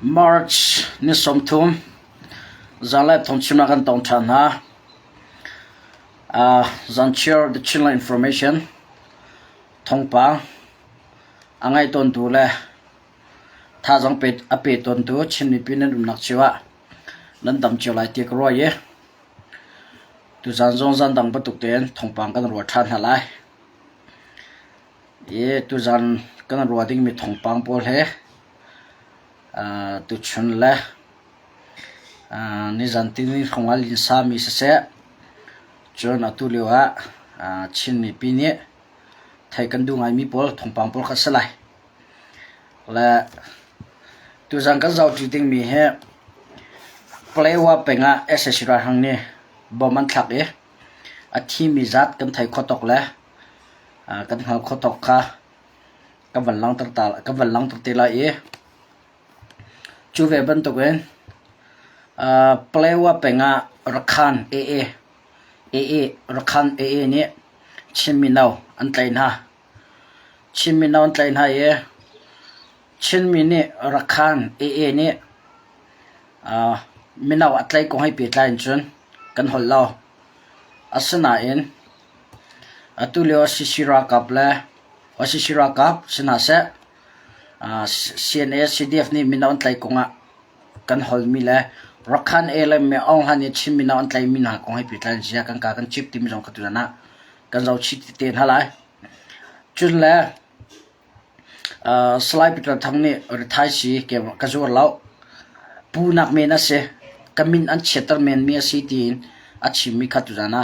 March ni somthum zalai thonchuna kan tong than ha zan share the channel information thongpa angai ton tu le tha jang pe ape ton tu chinni pinan nak chiwa nan dam cholai ti kro ye tu zan zong zan dang patuk ten thongpang kan ro than halai ye tu zan kan ro ding mi thongpang pol he tu chun le ni zan tin ni khongal in sa mi se chon atu lewa chin ni pi ni thai kan du ngai mi pol thongpang pol khasalai la tu zan kan zau ti ding mi he play wa penga ssra hang ni boman thak e a thi mi zat kan thai khotok le kan hal khotok kha ka van lang tar te la e chu ve ban to gen play wa penga rakhan ee rakhan ee ni chinminaw an tlain ha ye chinmi ni rakhan ee ni minaw atlai ko hai pi tlain chun kan hol law asana in atulio sisira kap le wasisira kap sina se CNS CDF ni minaw tlai ko nga kan hol mi le rakhan ele me ong han ni chim minaw tlai min ha ko hai pi tlain sia kan ka kan chip tim jong katulana kan zau chi ti ten halai chun le slide pitar thang ni thai si ke ka zur law pu nak me na se kamin an chetar men mi si tin a chim mi katulana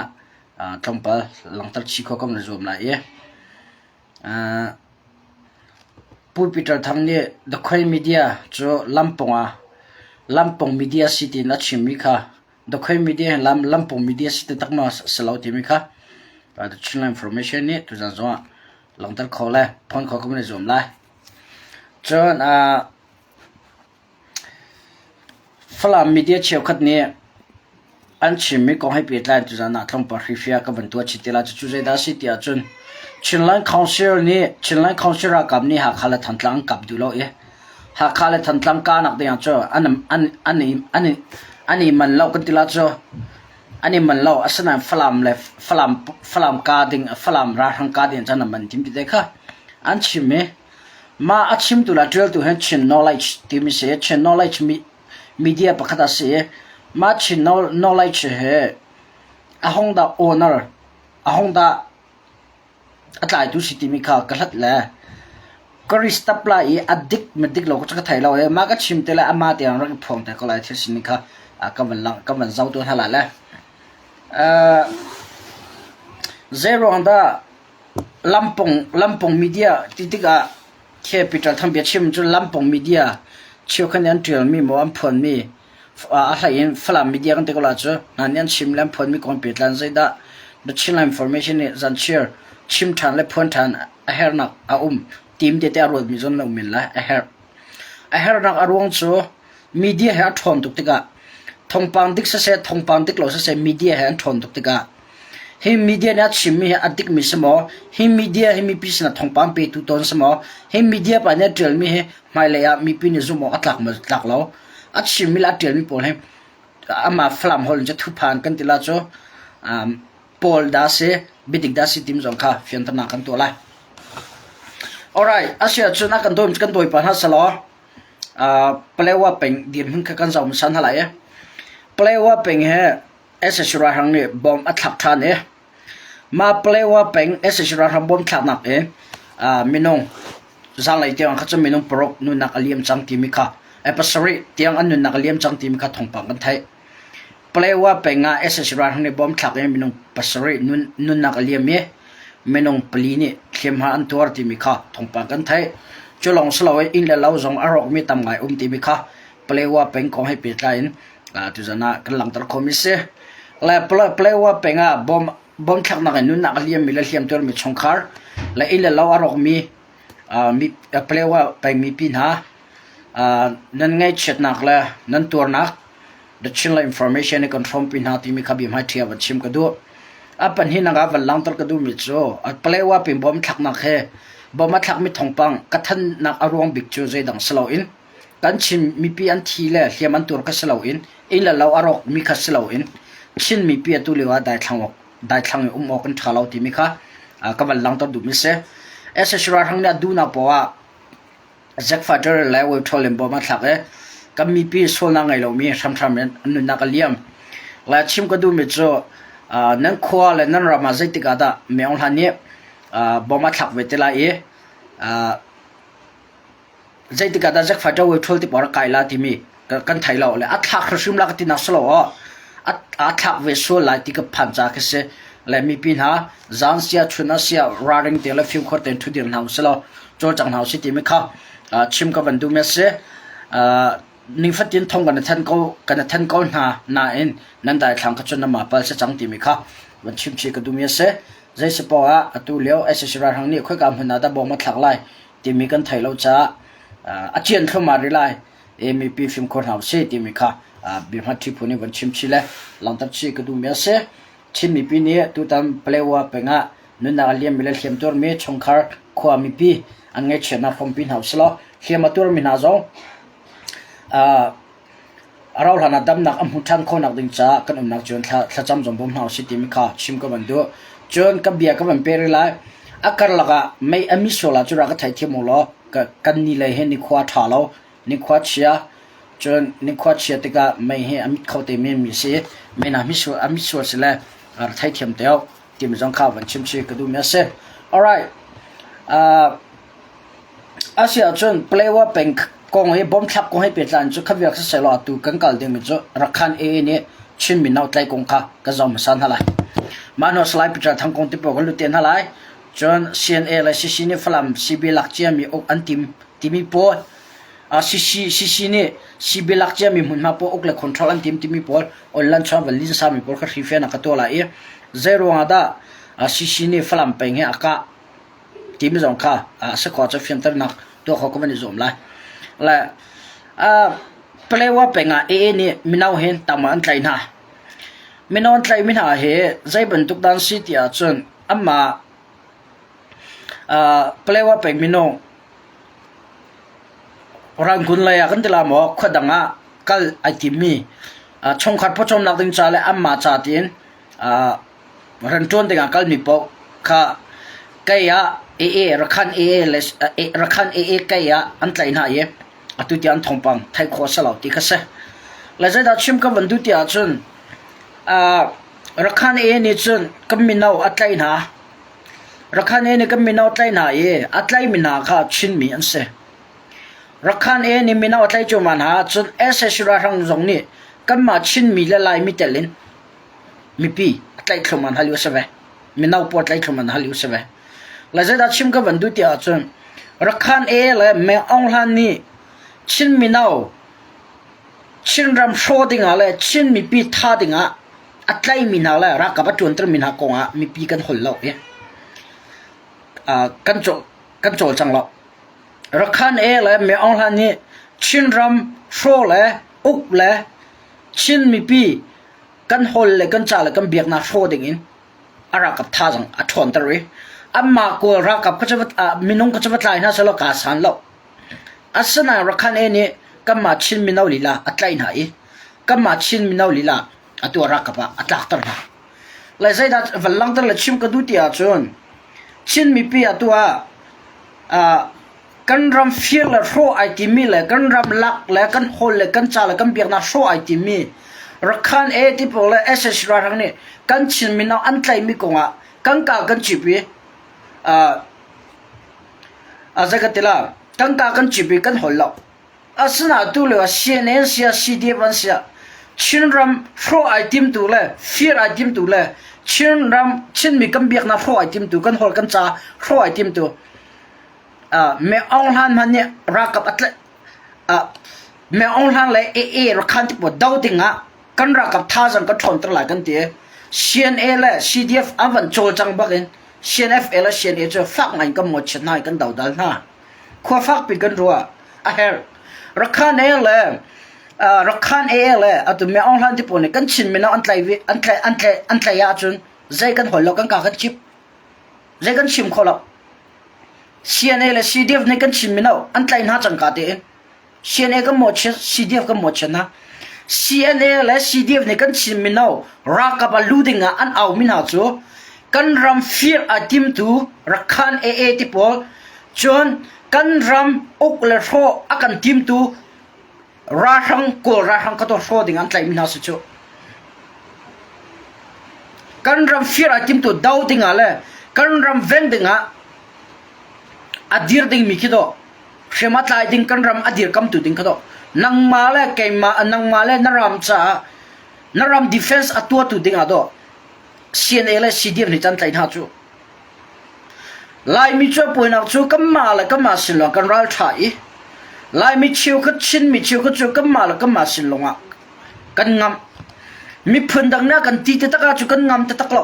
tlompal langtar chi ko kom na zom la ye pulpitar thangni the khoi media cho lampong media city na chimi kha the khoi media lampong media city takma salau timi kha the channel information ni tu za zo langtar khole phone kho kom ne zom lai chon flam media cheu khat ni an chimi ko hai pi tlan tu za na thong par rifia ka ban tu chitela chu zai da city a chun Chinlan Council ra kap ni ha khala thantlang kap dulo e ha khala thantlang ka nak de cho ani man law kan tila cho ani man law asana flam ka ding flam ra hang ka den chana man tim de kha an chime ma achim tu la trail to hen chin knowledge tim se chin knowledge media pakhata se ma chin knowledge he ahong da owner ahong da atlai tu sitimi kha kalat la korista pla e addict medik lo ko cha thai lo e ma ka chim te la ama te ang ra phong te ko la thil sin kha ka van zau tu hala la zero anda lampong media titika capital thambia chim chu lampong media chiu khan an trial mi mo am phon mi a hain flam media kan te ko la chu nan yan chim lam phon mi compete lan zai da the channel information is and share chim than le phon than a her nak team te arod mi zon la min la a her nak arwong chu media ha thon tuk tika thongpang dik se thongpang dik lo se media ha thon tuk tika he media na chim mi adik mi samo he media he mi pisna thongpang pe tu ton samo he media pa ne tel mi he mai le ya mi pin zumo atlak ma tlak lo a chim mi la tel mi pol he ama flam hol je thu phan kan tila cho Paul da se bidik da si tim jong kha fian tana kan to lai alright asia chuna kan doi pa ha salo plewa peng dim hin kha kan zaum san halai plewa peng he ssra hang ni bom athak than e ma plewa peng ssra hang bom thak nak e minong zalai tiang kha minong prok nu nak aliam chang ti mi kha pasari tiang an nu nak aliam chang ti mi kha thongpang kan thai plewa penga ssra hang ni bom thak e minong pasari nun nak aliam me menong plini khem ha an tor ti mi kha thongpa kan thai cholong sloi in la law zong arok mi tam ngai ti mi kha plewa peng ko hai pi tlain tu jana kan lang tar khomise la plewa penga bom thak na nun nak aliam mi la hiam tor mi chongkhar la in la law arok mi plewa peng mi pin ha nan ngai chet nak la nan tor nak the channel information ni confirm pin ha ti mi kha bi mai thia wa chim ka do apan hi naga van lang tar ka du mi cho at plewa pin bom thak nak he bom thak mi thongpang kathan nak arong bik chu zai dang slow in กันชิมมีปีอันทีแลเฮียมันตัวก็สลาอินอินละเราอารอกมีคัสลาอินชินมีปีตัวเลว่าได้ทางออกกันทาเราที่มีค่ะก็มันลังตัวดูมิเสเอสชราทางเนี่ยดูนะเพราะว่าแจ็คฟาเดอร์แล้วเวทอลเลมบอมาทักก็มีปีโซนังไงเรามีทำนุนนักเลี้ยมและชิมก็ดูมิจ่อนั่นขวาและนั่นรามาใจติกาดาเมื่อวันนี้บอมาทักเวทีละใจติกาดาแจ็คฟาเดอร์เวทอลที่ปอร์กายลาที่มีกันไทยเราเลยอัตลักษณ์ชิมลักที่นักสโลอัตลักษณ์เวโซลาที่กับพันจากเสและมีปีน่ะจานเสียชุนเสียราริงเดลฟิวคอร์เตนทุเดียนหาวสโลโจจังหาวสิที่มีค่ะชิมก็วันดูเมสเซนิฟัตินทงกันทันเขานาอินนั่นได้ทางกระชนมาเปิลเสจังที่มีค่ะวันชิมชีก็ดูเมสเซใจสปอร์อะตัวเลี้ยวเอสชราทางนี้ค่อยกำหันนาดาบอมาทักไล่ที่มีกันไทยเราจะอาเจียนเข้ามาได้ไล่มีปีฟิล์มคนหาวสิที่มีค่ะบิมฮัตที่พูนี่วันชิมชีเลยหลังจากชีก็ดูเมสเซชิมมีปีนี้ตัวตามเปลว่าเป็นอ่ะนุนนักเลี้ยงมิเลเขียมตัวมีชงคาร์ขวามีปีอันเงี้ยเชน่าฟอมปีนหาวสโลเขียมตัวมีนาจงเราหลานดำนักมุทันคนนักดึงจ้ากันนักจนถ้าจำจงบ่มหาวสิที่มีค่ะชิมก็มันดูจนกับเบียก็มันเปรีไลอาการละก็ไม่มิโซลาจุระก็ไทยที่มอลกันนี่เลยเห็นนิควาทาเรานิควาเชียจนนิควาเชียติกาไม่เห็นอมิเขาเต็มมีสิไม่น่ามิโซสิเลยไทยเทียมเดียวที่มีจงข้าววันชิมชีก็ดูมีเส alright อาเซียจนเปลว่าเป็นกองให้บอมทับกองให้เปลี่ยนจุดขับยากเสียหลอดตูกันกัลเดียมิจุรักขันเนี่ยชิมมินเอาใจกองข้าก็จะมาสั่นอะไรมาโนสไลป์พิจารณาทางกองที่ปกติเตียนอะไรจน CNA และ CC นี่ฝรั่ง CB หลักเจียมีอกอันทีมีปอดCC นี่ CB หลักเจียมีหุ่นมาปออกเลยคอนโทรลอันทีมีปอดออนไลน์ชอบวันลินซามีปอดก็รีเฟนักตัวละzero ada CC ni falam peng he aka tim zong kha se ko cha filter nak to kho ko mani zom la play wa penga ni minau hen taman tlai na minon tlai min ha he zai ban tuk dan si tia chun amma play wa peng mino orang gun la ya kan tila mo khodanga kal atimi chong khat phochom nak ding cha le amma cha tinรันจวนติงกัลมีปอกค่ะไก่ยารักขันรักขันไก่ยาอันไหนน่ะเย่อตุติอันทองปังไทยโคสลาวติกเสแล้วจะดัชชิมกับวันดุติอาจุนรักขันนี่จุนกับมินาวอันไหนน่ะรักขันนี่กับมินาวอันไหนน่ะเย่อันไหนมินาค่ะชินมีอันเสรักขันนี่มินาวอันไหนจุมันหาจุนชราทังจงนี่กับมาชินมีละลายมิเตลินมีปีไล่ขมันฮัลโหลเสวมีน่าปวดไล่ขมันฮัลโหลเสวแล้วจะดัชชิมกับวันดุติอาจนรักขันเลยแม่องฮันนี่ชินมีน่าชินรำโชดิงอะไรชินมีปีท่าดิงอ่ะอัตไลมีน่าเลยรักกับจวนตรมีน่ากงอ่ะมีปีกันหุ่นเรากันโจจังเรารักขันเลยแม่องฮันนี่ชินรำโชเลยอุกเลยชินมีปีกันฮอลเลยกันจ่าเลยกันเบียกนาโชดิ่งอินอารักกับท่าจังอัฐวนตรีอัมมากูรักกับก็จะมินุงก็จะไล่น่าสลกาสันเราอัศนารักขันนี่กันมาชินมินาวลีลาอัตไลน่ะกันมาชินมินาวลีลาอัตัวรักกับอัตลักตร์นะเลยใช่ดัดวันหลังตร์เลยชิมกันดูที่อาจนชินมีปีอัตัวกันรำฟิลเลยโชไอติมีเลยกันรำลักเลยกันฮอลเลยกันจ่าเลยกันเบียกนาโชไอติมีรักขันที่พวกเราชราทางนี้กันชินมินเอาอันไกลมีกงอ่ะกันกากันจีบีจะกันตีละกันกากันจีบีกันหัวเราสนาดูเลยว่าเสียเนเสียซีดีบันเสียชินรำโชไอติมดูเลยฟิลไอติมดูเลยชินมีกันเบียกนาโชไอติมดูกันหัวกันจ่าโชไอติมดูแม่องฮันมันเนี่ยรักกับอัตเลแม่องฮันเลยรักขันที่ปวดดาวติงอ่ะกันรักกับท่าจังก็ทนตลาดกันเตี๋ย CNA และ CDF อันวันโจจังบักเอง CNF และ CNA จะฟักงานกันหมดชนะกันดาวดัลน่ะขวาฟักปีกันรัวเฮรักขันเลยตัวแม่องฮันที่ปวดเนี่ยกันชินไม่น่าอันไกลยาจนใจกันหัวเรากันกากันชิบใจกันชิมเขาเรา CNA และ CDF เนี่ยกันชินไม่น่าอันไกลน่าจังกาเตี๋ย CNA ก็หมดเช่น CDF ก็หมดเช่นนะ CNA และ CDF นี่กันชิมมินเอารักกับลูดิงอันเอามินาจูกันรำฟีร์อาทิมตูรักขันเอที่พอจนกันรำอุกเลโรอากันทิมตูราชังโกราชังก็ตัวโรดิงอันใจมินาสุจูกันรำฟีร์อาทิมตูดาวดิงอะไรกันรำเวนดิงอดีตดิงมิคิดอเชื่อมาตายดิงกันรำอดีตคำตุดิงคิดอนังมาเลเกมานังมาเลนรำจ้านรำดิเฟนส์ตัวตุดิงอะดอ CNA และ CDF นี่จันใจหาจูลายมีช่วยป่วยนักจูก็มาแล้วก็มาสิลงกันรัลไทยลายมีชิวก็ชินมีชิวก็จูก็มาแล้วก็มาสิลงอ่ะกันงำมีพื้นดังนั้นกันตีตะตะกาจูกันงำตะตะกลอ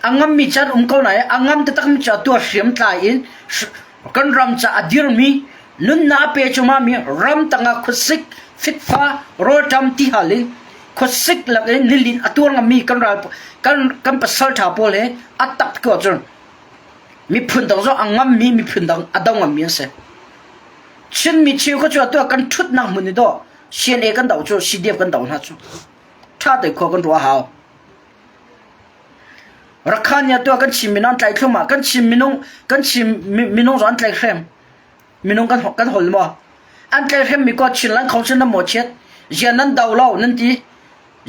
อังงำมีจัดเขาไหนอังงำตะตะกมีจัดตัวเสียมตายอินกันรำจะอดีตมีนุนนาเปจูมามีรำตั้งคุสิกฟิตฟ้าโรดำที่หาลินคุสิกหลักนิลินตัวงำมีกันรัลกันปัสสาวะทับโอเลอัตตักก็จนมีพื้นดังจะอังงำมีพื้นดังอดงำมีเสฉันมีชิวก็จะตัวกันทุดนักมันนี่ดอCNA กันดาวจู CDF กันดาวนะจูถ้าเด็กคนรัวหาวรักขันเนี่ยตัวกันชิมมินอนใจขึ้นมากันชิมมินงกันชิมมินงร้อนใจเข้มมินงกันหอลมาอันใจเข้มมีก็ชินลังเขาชินน้ำหมดเช็ดยันนั้นดาวเล่านั่นที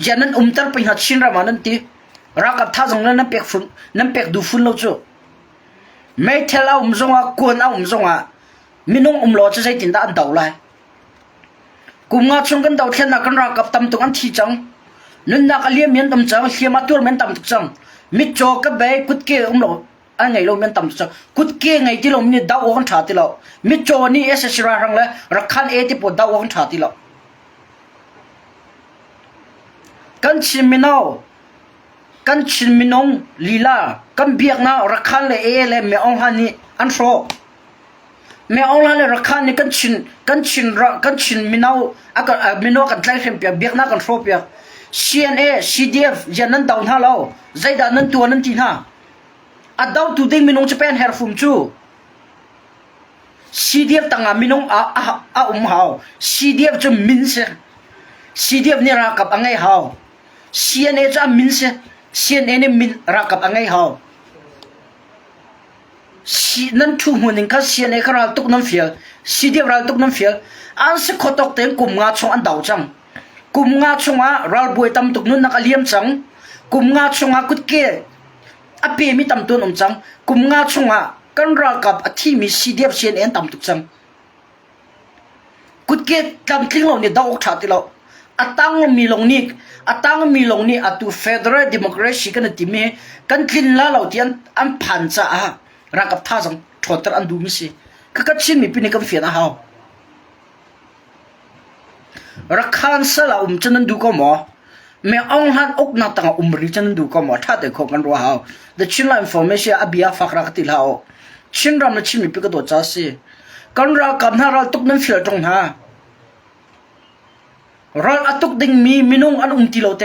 ยันนั้นตร์ไปหัดชินรามานั่นทีรักกับท่าตรงนั้นน้ำเปียกฝุ่นน้ำเปียกดูฝุ่นเราจูไม่เท่าจงอ่ะกวนจงอ่ะมินงรอจะใช้ตินตาอันดาวเลยกุมงาชงกันดาวเทียนนักกันรักกับตำตุกันที่จังนุนนักเลี้ยเมียนตำจังเลี้ยมาตัวเมียนตำตุจังมิโจกับเบย์กุดเกะรออันไงเราเมียนตำตุจังกุดเกะไงที่เรามีดาวกันชาติเรามิโจนี่เอสชรารังเลยรักขันเอที่ปวดดาวกันชาติเรากันชิมมินเอากันชิมมินงลีลากันเบียกนะรักขันเลยเลยเมอองฮันนี่อันโซเมื่อเอาละเลยรักขันนี่กันชินมินเอามินเอากันไล่เข็มเปียกเบียกนักกันโฟเปียก CNA CDF ยันนั้นดาวน์ฮาเราใจด้านนั้นตัวนั้นทีน่าอัดดาวตัวเด้งมินงจะเป็นเฮร์ฟุมจู CDF ตั้งมินงฮาว CDF จะมินเส CDF นี่รักกับอะไรฮาว CNA จะมินเส CNA นี่มินรักกับอะไรฮาวนั่นทุกคนนึงก็ CNA ก็รักตุกน้ำเฟียล CDF รักตุกน้ำเฟียลอันสิขอตกเต็งกลุ่มงาชงอันดาวจังกลุ่มงาชงอ่ะรัลบวยตำตุกนู้นนักเลี้ยมจังกลุ่มงาชงอ่ะกุดเกะอเปียมีตำตัวน้องจังกลุ่มงาชงอ่ะกันรักกับที่มี CDF CNA ตำตุกจังกุดเกะตำทิ้งเราเนี่ยดาวอกขาดที่เราอัตังมีลงนี่อัตุ Federal Democracy กันที่มีกันทิ้งละเราที่อันผ่านจ้ารักกับท่าจังถอดตระอันดูมิสิก็ชินมีปีนี้ก็เฟียนะฮาวรักขันสละจะนั่นดูก็หมอเมื่อองหันอกนักต่างริจะนั่นดูก็หมอถ้าเด็กคนรัวฮาวแต่ชินละ information อภิยาฟักรักติลฮาวชินรำนั้นชินมีปีก็ตัวจ้าสิกันรักกับน่ารักตุกนั้นเฟียตรงฮะรักอตุกดิ่งมีมินงอันติโลเต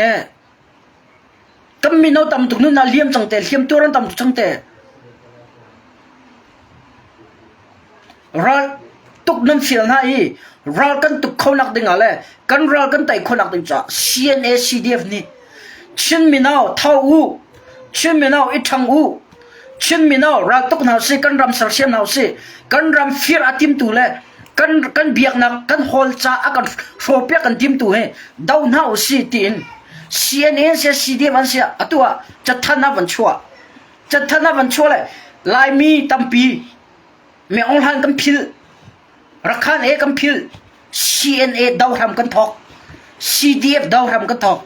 ก็มินเอาตำตุกนู้นน่าเลี้ยมจังเตะเลี้ยมตัวนั้นตำตุกจังเตะรัลตุกนั้นเฟียนะอีรัลกันตุกเขานักดิ่งอะไรกันรัลกันไต่เขานักดิ่งจ้า CNA CDF นี่ชินมินเอาเท่าอูชินมินเอาอีทังอูชินมินเอารัลตุกน่าสิกันรำสารเสียมน่าสิกันรำฟีร์อาทิมตูเลยกันเบียกนักกันฮอลจ้ากันโชเปียกันทิมตูเฮดาวน่าสิตีน CNA เสีย CDF อันเสียอัตัวจะท่านนับวันชั่วเลยลายมีตั้มปีเมื่อองหันกันพิลรักขันกันพิล CNA ดาวทำกันทอก CDF ดาวทำกันทอก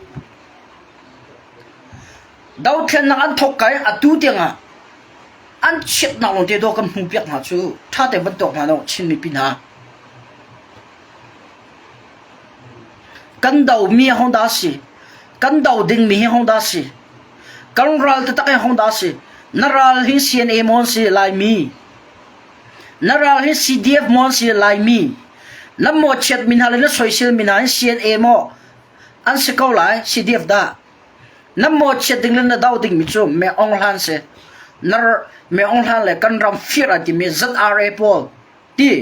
ดาวเทียนนักอันทอกกันอัดตู้เตียงอันเช็ดนักลงเตะตัวกันหูเปียกหาชูถ้าแต่บรรทุกมาโน่ชินมีปัญหากันดาวมีห้องดาสิกันดาวดิ่งมีห้องดาสิกันรัลตะตะห้องดาสินรัลฮิ CNA มอนสิลายมีนาราฮิ CDF มอนสิลายมีน้ำหมดเช็ดมินฮาเลนสวยเชลมินฮา CNA มออันสกอลไล CDF ได้น้ำหมดเช็ดดิ่งเล่นดาวดิ่งมิจูเมื่อองหันเสนาเมื่อองหันเลยกันรำฟีร์ที่มี ZRA พอลที่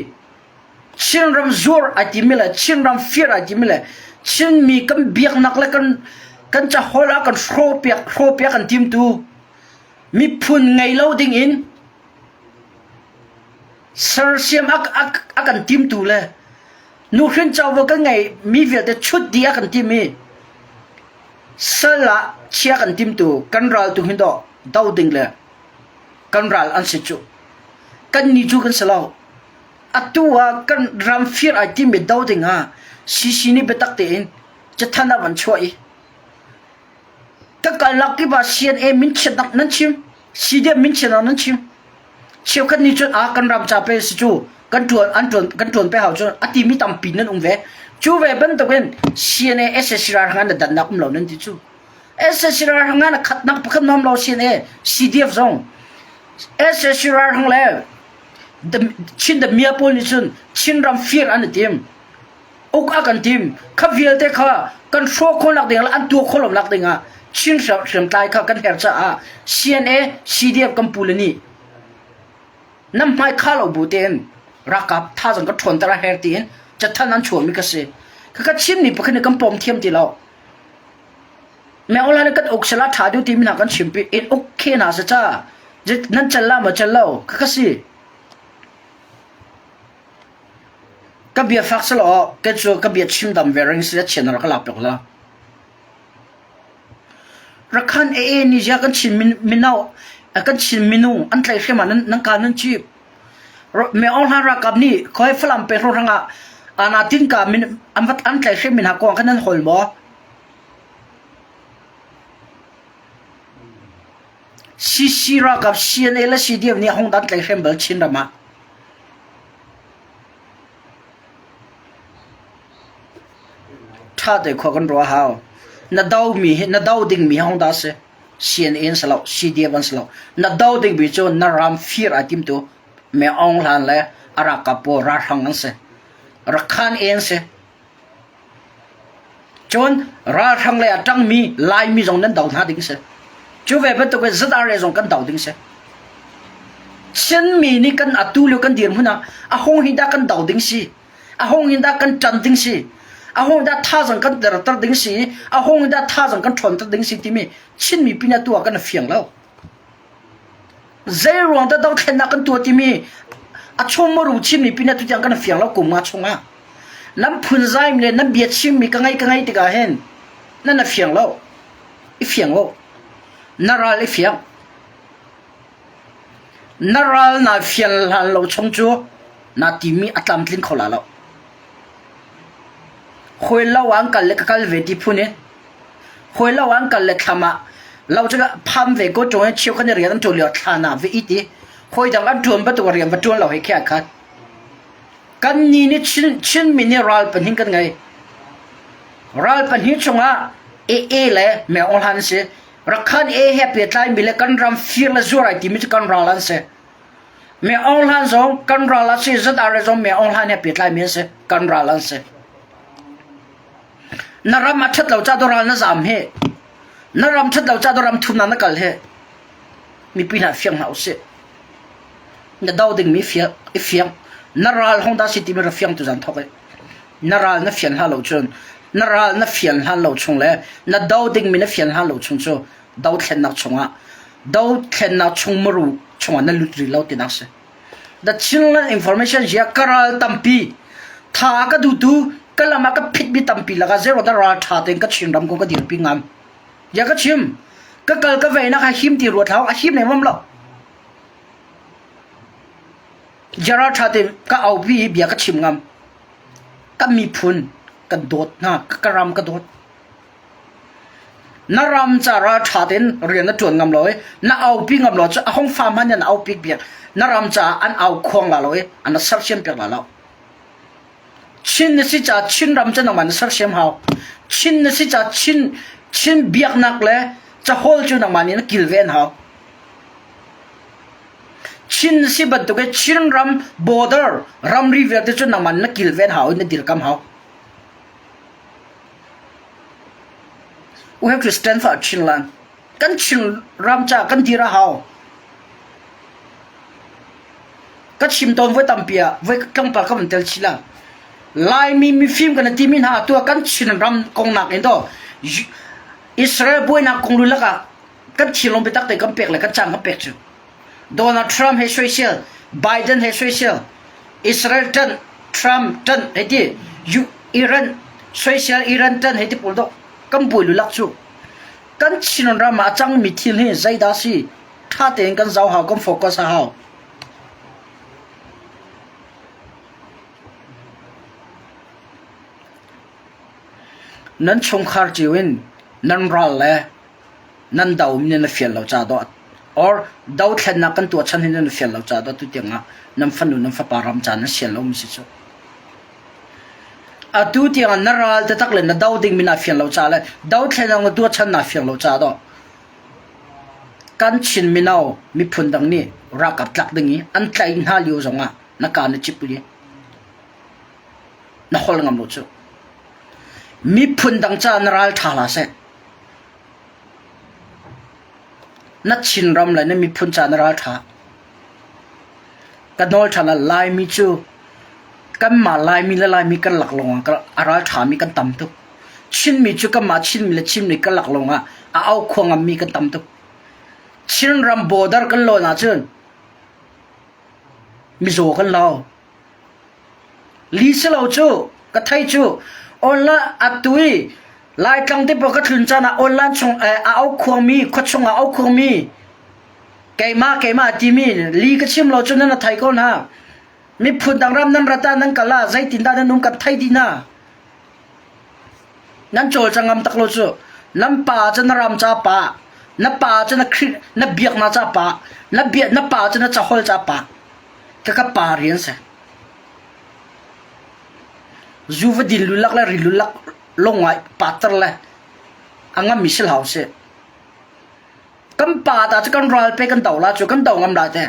chin ram zur atimile chin ram fear atimile chin mi kan biak nak le kan cha hola kan thro piak kan tim tu mi phun ngai lo ding in sar siam ak kan tim tu le nu khin chaw wa ka ngai mi ve de chut dia kan tim mi sala chia kan tim tu kan ral tu hin do dau ding le kan ral an se chu kan ni chu kan salau atua kan ram fear ai tim be dau ding a si ni betak te in cha thana ban choi ka laki ba sian e min chet nak nan chim si de min chet nan chim chiu kan ni chu a kan ram cha pe si chu kan tuan pe hau chu ati mi tam pin nan ve chu ve ban to ben sian e ss rar han da nak lo nan ti chu ss rar han na khat nak pakam nom lo sian e cdf zong ss rar han le the chin the mia pollution chin ram fear an tim ok akan tim khavial te kha kan sho khon lak ding an tu kholom lak dinga chin sam tai kha kan her cha a cna cdf kampulani nam mai khalo buten rakap tha jang ka thon tara her tin cha thanan chhom mi ka se ka chin ni pakhan kam pom thiam ti lo me ola ne kat oksala tha du ti mina kan chimpi in okay na sa cha je nan challa ma challo ka si ka bia faksalo ke chu ka bia chim dam vering se chen ra ka la pek la rakhan ni ja kan chin minau kan chin minu an tlai khema nan ka nan chi me on ha ra kap ni khoi flam pe ro ranga ana tin ka min amvat an tlai khem min ha ko kan nan hol mo si ra kap cna la cdf ni hong dan tlai khem bal chin rama tha de kho kan ro hao na dau ding mi hong da se cnn salo cdf an salo na dau ding bi cho na ram fear atim to me ong lan le ara kapo ra hang an se rakhan en se chon ra hang le atang mi lai mi jong nan dau na ding se chu ve ba to ke zada re jong kan dau ding se chen mi ni kan atu lu kan dir huna a hong hin da kan dau ding si a hong hin da kan chan ding si a hong da tha jang kan der tar ding si a hong da tha jang kan thon tar ding si ti mi chin mi pina tu kan fiang lo zero da dau khen na kan tu ti mi a chom mo ru chin mi pina tu jang kan fiang lo kum ma chonga nam phun zai le nam bia chim mi ka ngai ti ga hen na na fiang lo I fiang lo na ra le fiang na ra na fiang lan lo chong chu na ti mi atlam tlin khola lo khoi lo ang kal le kal ve ti phune khoi lo ang kal le thama lo cha pham ve ko chong chiu kan ri an to le thana ve iti khoi dang an tuam ba to ri ba tuan lo he kha khat kan ni ni chin mineral pan hin kan ngai ral pan hi chunga e le me on han se rakhan happy time bile kan ram feel la zura ti mi kan ralan se me on han zong kan rala se zat are zong me on han happy time mi se kan ralan se naram athat lo cha doral na zam he naram that lo cha doram thuna na kal he mi pina fiang hau se na dau ding mi fiang naral honda city mi fiang tu zan thoke naral na fian ha lo chun naral na fian ha lo chung le na dau ding mi na fian ha lo chung cho dau thlen na chunga dau thlen na chung maru chunga na lutri lo ti na se the children information ya karal tampi tha ka du tu kalama ka phit bi tampi laga zero da ra tha teng ka chinram ko ka dir pi ngam ya ka chim ka kal ka ve na ka him ti ro thau a him ne mom lo jara tha te ka au bi bia ka chim ngam ka mi phun ka dot na ka ram ka dot na ram cha ra tha den rian na tuan ngam loi na au pi ngam lo cha hong farm han na au pi bia na ram cha an au khong la loi an sar chem pe la lo chin na si cha chin ram cha na man sar chem hao chin na si cha chin biak nak le cha hol chu na man ni na kil ven hao chin si bat to ke chin ram border ram river te chu na man na kil ven hao na dir kam hao we have to stand for Chinland kan chin ram cha kan tira hao ก็ชิมตอนไว้ตำเปียไว้กังปากก็มันเตลชิละลายมีฟิล์มกันที่มินหาตัวกันชินรำกองหนักเองตัวอิสราเอลบุยนักกองลุลกะกันชิลงไปตักแต่กันเปียกเลยกันจังกันเปียกจูโดนัลด์ทรัมป์ให้ช่วยเชียร์ไบเดนให้ช่วยเชียร์อิสราเอลตันทรัมป์ตันให้ที่อิรันช่วยเชียร์อิรันตันให้ที่ปุ่นตัวกันบุยลุลักจูกันชินรำมาจังมิทิลให้ใจดาซีถ้าเต็งกันเจ้าหากันโฟกัสหานั้นชงคาร์จิวินนั้นรัลเล่นั้นดาวมินนฟิลเราจ้าดอด or ดาวแค่นักกันตัวฉันให้นั้นฟิลเราจ้าดอดตุเตียงอ่ะนั้นฟันนั้นฟ้าปารามจานั้นเสียเราไม่ใช่จ้ะตุเตียงนั้นรัลแต่ตักเลยนั้นดาวดิ่งมินฟิลเราจ้าเลยดาวแค่นักตัวฉันนั้นฟิลเราจ้าดอดกันชินมินเอามีพุ่นดังนี้รักกับตักดังนี้อันใจหาลิวจงอ่ะนักการในจิบเลยนักคนงามรู้จ้ะมีพุ่นดังจานรัลทาลาเซนัดชินรำเลยนี่มีพุ่นจานรัลทากันนอลทาลาลายมีจูกันมาลายมีละลายมีกันหลักลงกันรัลทามีกันต่ำตุกชินมีจูกันมาชินมีละชินมีกันหลักลงอ่ะเอาควงมีกันต่ำตุกชินรำโบดาร์กันโลน่าจุนมีโจกันเราลีเซลเอาจูกันไทยจูออนละอัตุยลายกลางที่บอกกันถึงจานะออนละชงเอาควงมีขดชงเอาควงมีเกมาทีมีลีก็ชิมเราจนนั้นไทยก่อนฮะมีพุ่นดังรำนั้นรัตานั้นกะลาใจตินดานั้นนุ่งกับไทยดีน่ะนั้นโจจังงามตักโลจูนั้นป่าจะนรำจ้าป่านับป่าจะนักครินับเบียกนาจ้าป่านับเบียนับป่าจะนักจะฮอลจ้าป่าก็ป่าเรียนเสจูวดินลุลักและริลุลักลงไว้ปาตรเลยอังงั้นมิเชลเฮาส์กันป่าแต่จะกันรัลไปกันเต่าละจูกันเต่างามได้แต่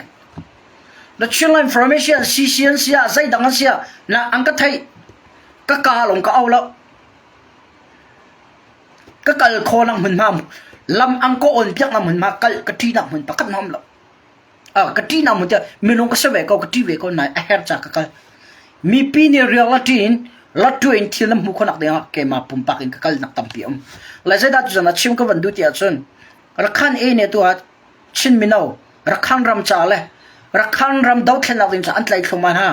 แล้วเชื่อเรื่อง information ซีเซียนเสียใจดังนั้นเสียนะอังก็ไทยก็กาลงก็เอาแล้วก็กัลโคนังเหมือนมาลำอังก็อ่อนเพียงนังเหมือนมากัลกะทีนังเหมือนปากกันน้ำแล้วกะทีนังเหมือนจะมีน้องก็เสวกกะทีเวกไหนเฮร์จากกัลมีปีนี้เรียลละทีนลัดตัวเองที่ลำหูคนนักเดียร์เกมาปุ่มปากเองกัลนักตั้มเปียมและใจดัดจะนัดชิมก็วันดูที่อาจารย์รักขันเอเนี่ยตัวชินมินเอารักขันรำจ่าเลยรักขันรำดาวแค่นักเดียร์อันไลค์ลงมาฮะ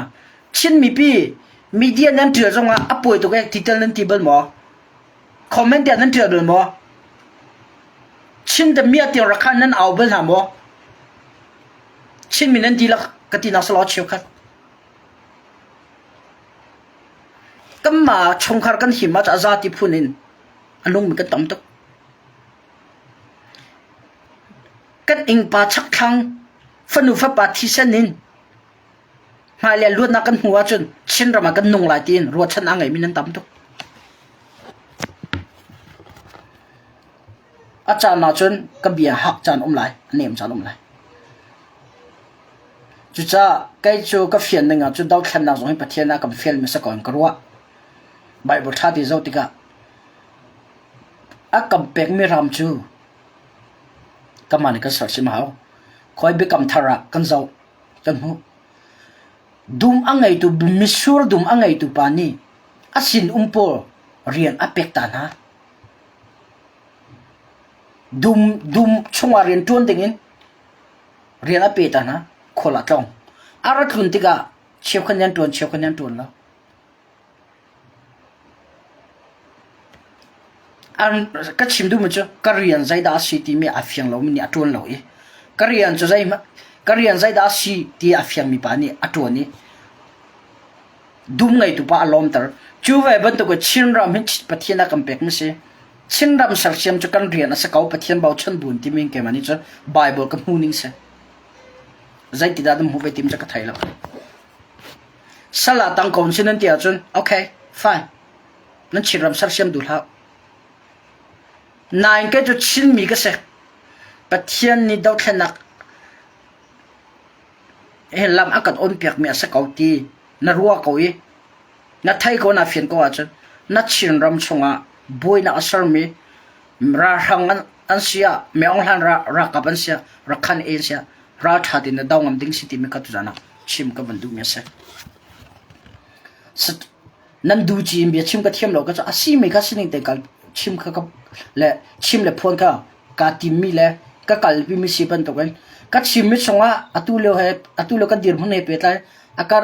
ชินมีปีมีเดียนั่นเถื่อนจงว่าอัปโปยตัวแกติดเตอร์นั่นทีเบิลหมอคอมเมนต์เดียนั่นเถื่อนหมอชินแต่เมียที่รักขันนั้นเอาเบิลหาหมอชินมีนั่นดีละกตินาสลอดเชียวครับก็มาชงคาร์กันหิมะจะอาซาติพูนินอันนู้นมันก็ต่ำตุกกันอิงปาชักทังฟันุฟ้าปาที่เส้นนินมาเรียนลวดนักกันหัวจนชินเรามากันนุ่งลายตีนรัวฉันอ่างไงมีนั่นต่ำตุกอาจารย์นาจนก็เบียหักจานไหลเนียมจานไหลจุดจ้าใกล้จูก็เฟียนหนึ่งจุดดาวแคมนาส่งให้ประเทศนักกับเฟียนมีสักก่อนก็รู้ว่าใบบทท่าที่เจ้าติกะอากับเป็กไม่รำจูก็มันก็สักสิมาเอาคอยเบกำทาระกันเจ้าจังหูดุมอังไงตัวมิสูร์ดุมอังไงตัวปานี่อาสินโปเรียนอาเป็กตานะดุมช่วงเรียนจวนติงินเรียนอาเป็กตานะโคลาตองอารัตุนติกะเชี่ยวคะแนนแล้วอันก็ชิมดูมั้ยจ๊ะกเรียนใจดาสีที่มีอาเฟียงเรามีอัตวนเรากเรียนจะใจมั้ยกเรียนใจดาสีที่อาเฟียงมีปานี่อัตวนนี่ดุมไงตุปาอารมณ์ตร์จูเวบันตุก็ชินรำหินปะเทียนกันเป็กมั้ยสิชินรำสักเชียมจะกันเรียนอาศัยเขาปะเทียนบ่าวชันบุญที่มีเกมันนี่จ๊ะไบเบิลกับฮูนิ่งเสใจติดาดมหูไปติมจะกระไทยแล้วสละตังกอนชินันเตียจนโอเค fine นั่นชินรำสักเชียมดูแล้วนายก็จะชินมีก็เสกปะเทียนนี่ดาวแค่นักเห็นลำอากาศอ่อนเปียกมีอาศัยเขาตีน่ารัวเขาน่าไทยเขาน่าเฟียนเขาอาจจะน่าชินรำชงอ่ะบุยน่าอาศัยมีราหังอันเสียไม่องหันรากับอันเสียรักขันเอเสียราชาดินดาวงามดิ้งสิที่มีกัตุจานะ ชิมก็มันดูเมียเสนั่นดูจีมเบียชิมก็เทียมเราก็จะอาศัยไม่ก็สิ่งแต่การชิมก็และชิมและพวนก็การติมมีและก็การพิมิสิบันตัวกันก็ชิมมิชงว่าอัตุเลวกันดีร์มันเนเปิดเลยอาการ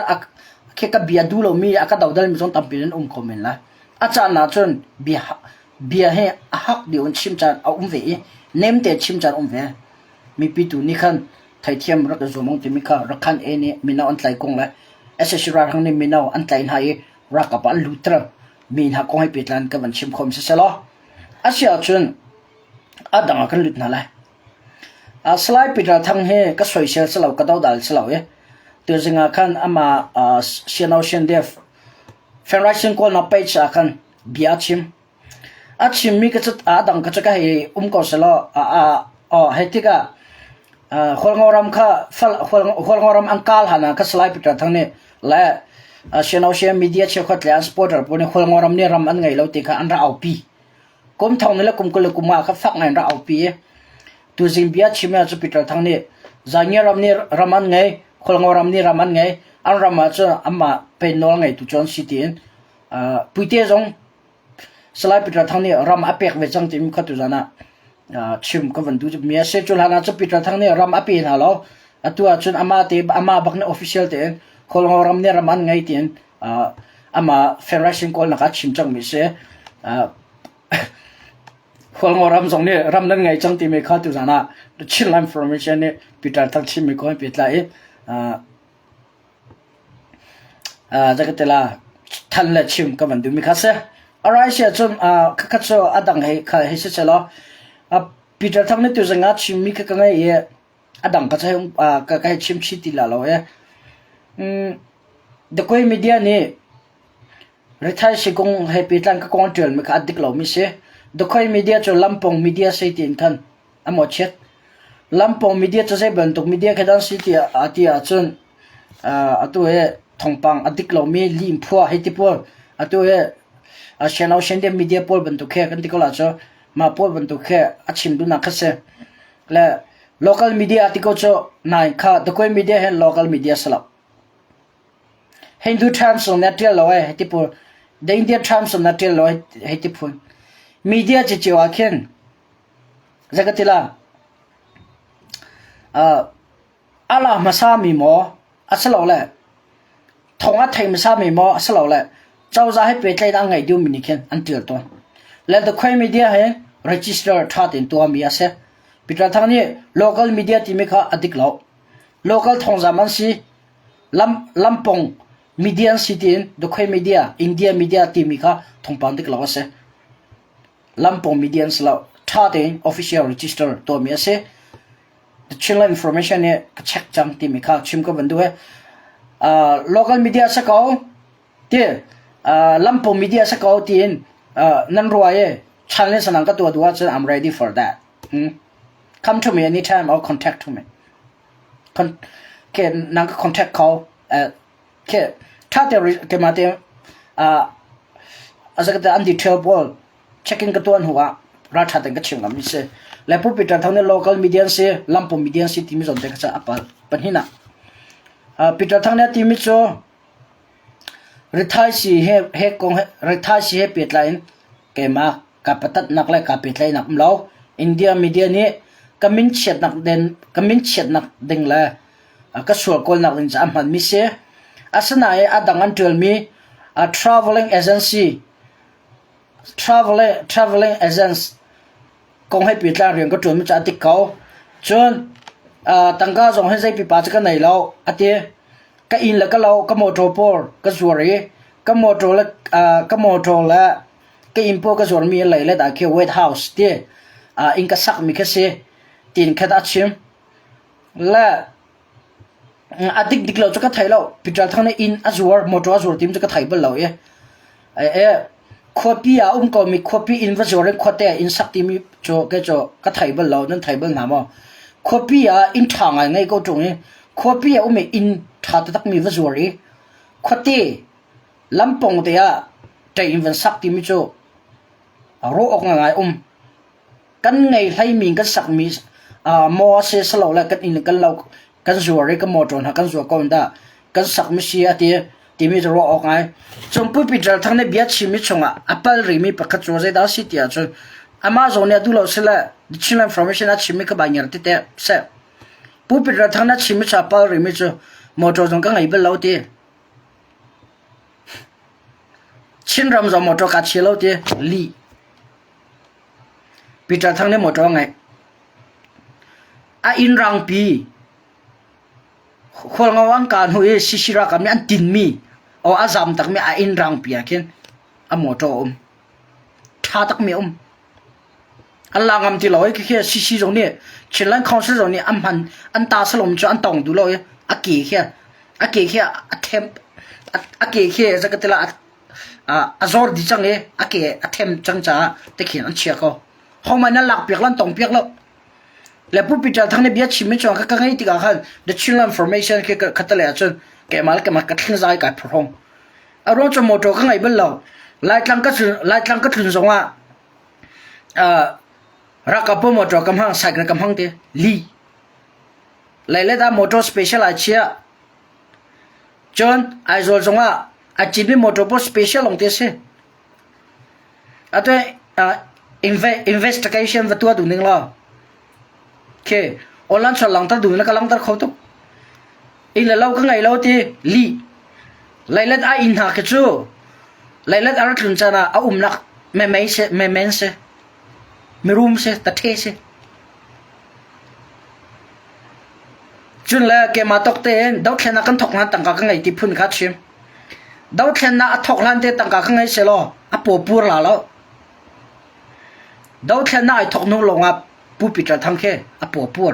แค่กับเบียดูเรามีอาการดาวดัลมิจงตับเป็นคอมเมนต์ละอาจารย์น่าจนเบียให้ฮักเดียวชิมจานเอาเวเนมเตชิมจานเวมีปีตูนี่คันไทยเทียมรักจมงที่มีค่ะรักคันเนี่มีน่าอันไตกงละเอสเชอร์ทางนี้มีน่าอันไตให้รักกับอันลุตระมีนักกงให้เปิดร้านกับมันชิมคอมเสร็จแล้วอาเซียจนดังกันลุตนั่นแหละสไลด์ปิดทางให้ก็สวยเชียวสลาวก็ดาวดัลสลาวตัวจริงคันอามาเชียนเอาเชียนเดฟแฟนไรซิ่งก็นับไปจากคันเบียชิมชิมมีก็จะดังก็จะก็ให้ก็สลาวให้ที่ก็คนงอรำค่ะคนงอรำอังกาลหานะก็สไลด์ปิดทางนี้และเชียนเอาเชียนมีเดียเชียขัดแล้วสปอร์ตร์ปุ่นคนงอรำเนี่ยรำอันไงเราติดค่ะอันเราเอาปีกุมทองนี่แหละกุมก็เลยกุมมาก็ฟักไงเราเอาปีตัวจริงเบียชิมจะปิดทางนี้จางเนี่ยรำเนี่ยรำอันไงคนงอรำเนี่ยรำอันไงอันรำมาจะอามาเป็นน้องไงตุจอนสิทีนปุยเตจงสไลด์ปิดทางนี้รำอเปกเวจังที่มีขัดตุจานะชิมก็วันดูจะมีเสจุลหานาจะปิดทางนี้รำอเปนฮะแล้วตัวจนอามาเตอามาบักเนี่ยออฟฟิเชียลเตนคนงอรำเนี่ยรำอันไงเตนอามาเฟรชิงก็นักชิมจังมีเสคนงอรำสองเนี่ยรำนั่นไงจังที่มีขัดตุจานะชิลไลน์ฟอร์เมชันเนี่ยปิดทางชิมมีก็ให้ปิดเลยจะก็เตล่าทันเลยชิมก็มันดูมีค่าเสียอะไรเสียจนคัดโซ่ดังให้เสียแล้วปิดทางนี้ตัวจังชิมมีก็ไงดังก็จะก็ให้ชิมชิติละแล้วเด็กคนมีเดียนี่ริทายสิกงให้ปิดทางก็คงเจอมีค่าดิกเราไม่เสียเด็กคนมีเดียจนลำปงมีเดียเสียตินกันหมดเช็ดลำปงมีเดียจะใช้บรรทุกมีเดียแค่ด้านสิที่จนตัวทองปังอดิกเราไม่ลิมพัวให้ที่พัวตัวเชนเอาเชนเดียมีเดียพอลบรรทุกแค่กันที่ก็ลาจ้ะมาพอลบรรทุกแค่ชิมดูนักเสียและ local media ที่ก็จ้ะนายข้าตัวคนมีเดียเห็น local media สลับ Hindu Times ส่งนัดเที่ยวเราให้ที่พัว The Indian Times ส่งนัดเที่ยวเราให้ที่พัวมีเดียจะเจ้าเขียนจะก็ที่ละอะไรมาสามีหมอสลาวเลยทงอัดไทยมาสามีหมอสลาวเลยเจ้าจะให้เปิดใจตั้งไงดูมินิเคนอันเดียวตัวแล้วตัวค่อยมีเดียให้ register ท่าตินตัวมีอาเซ่ปิดทางนี้ local media ที่มีค่าอดิกเหล่า local ทงจามันสิลำปง media สิตินตัวค่อย media India media ที่มีค่าทงปันดิกเหล่าอาเซ่ลำปง media สลาวท่าติน official register ตัวมีอาเซ่channel information เนี่ยเช็คจังที่มีค่าชิมก็บันดูlocal media สักเอาที่ลำปง media สักเอาที่นั่นรวย channel สนังก็ตัว so I'm ready for that come to me anytime or contact to me แค่นั่งก็ contact เขาแค่ถ้าเดี๋ยวแกมาเดี๋ยวอาจจะก็อัน detail บอล checking ก็ตัวหัวรัฐแต่งก็ชิมกันมิเซ่และผู้ปิดทางนี้ local media เสียลำปง media เสียที่มีส่วนเด็กจะอัปปัญหาปิดทางนี้ที่มีโจริทายสีเฮกงริทายสีเฮปิดไลน์เกมากับปัตตนักเลยกับปิดไลน์นักเราอินเดียมีเดียนี้ก็มินเฉียดนักเด่นก็มินเฉียดนักเด่นเลยก็ส่วนคนนักเด่นจะอันมันมิเซ่อาศัยดังอันเดิมมี traveling agency traveling agency กงให้ปิดไลน์เรียนก็จนมันจะติดเขาจนตั้งก็ส่งให้ใช้ปีปาจะกันไหนเราอาทิก็อินแล้วก็เราก็โมโตโพลก็สวยก็โมโตแล้วก็โมโตแล้วก็อินโพก็สวยมีอะไรแล้วแต่แค่เวทเฮาส์ที่อินก็สักมีแค่เสียตีนแค่ตัดชิมและดิกเราจะก็ไทยเราพิจารณาในอินอัจวร์โมโตอัจวร์ทีมจะก็ไทยบ้านเราขวบปีก็มีขวบปีอินวัจวร์ขวบแต่อินสักทีมีโจก็ไทยบ้านเรานั่นไทยบ้านหนามขวบปีอินทางไงก็ตรงนี้ขวบปีมีอินถ้าตักมีวัจวร์ขวดที่ลำปงเดียใจอินวันสักที่มิโจรู้ออกง่ายกันไงให้มีกันสักมีมอเสสเราแล้วกันอินกันเรากันวัวกันมอจนหากันวัวก็ได้ kan sak mi si ati ti mi ro ok ngai chom pu pital thang ne bia chi mi chonga apal ri mi pakha cho zai da si ti a chu amazon ya du lo sela digital information a chi mi ka ba nyar ti te se pu pital thang na chi mi cha apal ri mi chu motor jong ka ngai bel lo ti chin ram zo motor ka chi lo ti li pital thang ne motor ngai a in rang pi khol ngawang kan hu e sisira kam an tin mi o azam tak mi a in rang pi akin a moto tha tak mi Allah ngam ti loi ke sisi jong ni chilan council jong ni amhan an ta salom chu an tong du loi a ke khe a them a ke khe zakatela azor di chang e a ke a them chang cha te khin an chia ko homa na lak piak lan tong piak lo le pu pital thang ne bia chimi chong ka ngai ti ga khan the children information ke khatale achun ke mal ka thing zai ka phong a ro cho moto ka ngai bel lo lai tlang ka thun zonga rakapo moto kam hang cycle kam hang te li le da moto special a chia john aizol zonga a chimi moto po special ong te se ate investigation va tua du ning lo ke olan chalang tar du na kalang tar khau to ila law ka ngai law ti li lailat a in ha ke chu lailat ar thun chana a nak me men se me room se ta the se chun la ke ma tok te daw thena kan thok na tang ka ngai ti phun kha chim daw thena a thok lan te tang ka ngai se lo a po pur la lo daw thena ai thok no longa pu pital thang khe a po pur